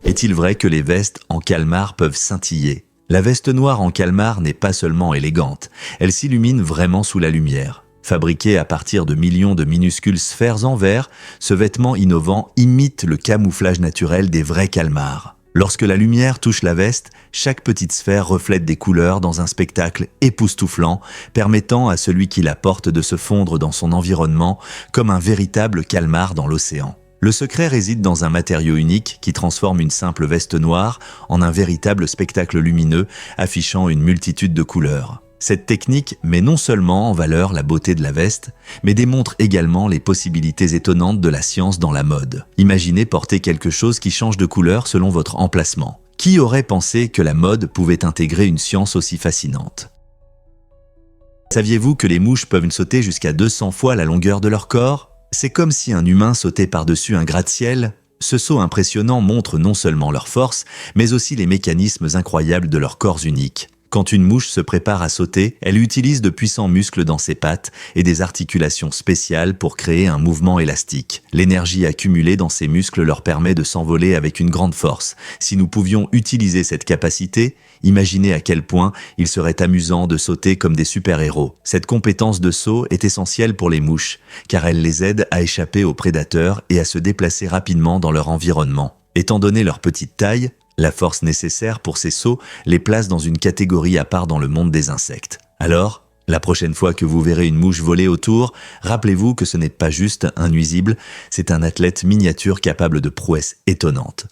Est-il vrai que les vestes en calmar peuvent scintiller ? La veste noire en calmar n'est pas seulement élégante, elle s'illumine vraiment sous la lumière. Fabriqué à partir de millions de minuscules sphères en verre, ce vêtement innovant imite le camouflage naturel des vrais calmars. Lorsque la lumière touche la veste, chaque petite sphère reflète des couleurs dans un spectacle époustouflant, permettant à celui qui la porte de se fondre dans son environnement comme un véritable calmar dans l'océan. Le secret réside dans un matériau unique qui transforme une simple veste noire en un véritable spectacle lumineux affichant une multitude de couleurs. Cette technique met non seulement en valeur la beauté de la veste, mais démontre également les possibilités étonnantes de la science dans la mode. Imaginez porter quelque chose qui change de couleur selon votre emplacement. Qui aurait pensé que la mode pouvait intégrer une science aussi fascinante ? Saviez-vous que les mouches peuvent sauter jusqu'à 200 fois la longueur de leur corps ? C'est comme si un humain sautait par-dessus un gratte-ciel. Ce saut impressionnant montre non seulement leur force, mais aussi les mécanismes incroyables de leurs corps uniques. Quand une mouche se prépare à sauter, elle utilise de puissants muscles dans ses pattes et des articulations spéciales pour créer un mouvement élastique. L'énergie accumulée dans ces muscles leur permet de s'envoler avec une grande force. Si nous pouvions utiliser cette capacité, imaginez à quel point il serait amusant de sauter comme des super-héros. Cette compétence de saut est essentielle pour les mouches, car elle les aide à échapper aux prédateurs et à se déplacer rapidement dans leur environnement. Étant donné leur petite taille, la force nécessaire pour ces sauts les place dans une catégorie à part dans le monde des insectes. Alors, la prochaine fois que vous verrez une mouche voler autour, rappelez-vous que ce n'est pas juste un nuisible, c'est un athlète miniature capable de prouesses étonnantes.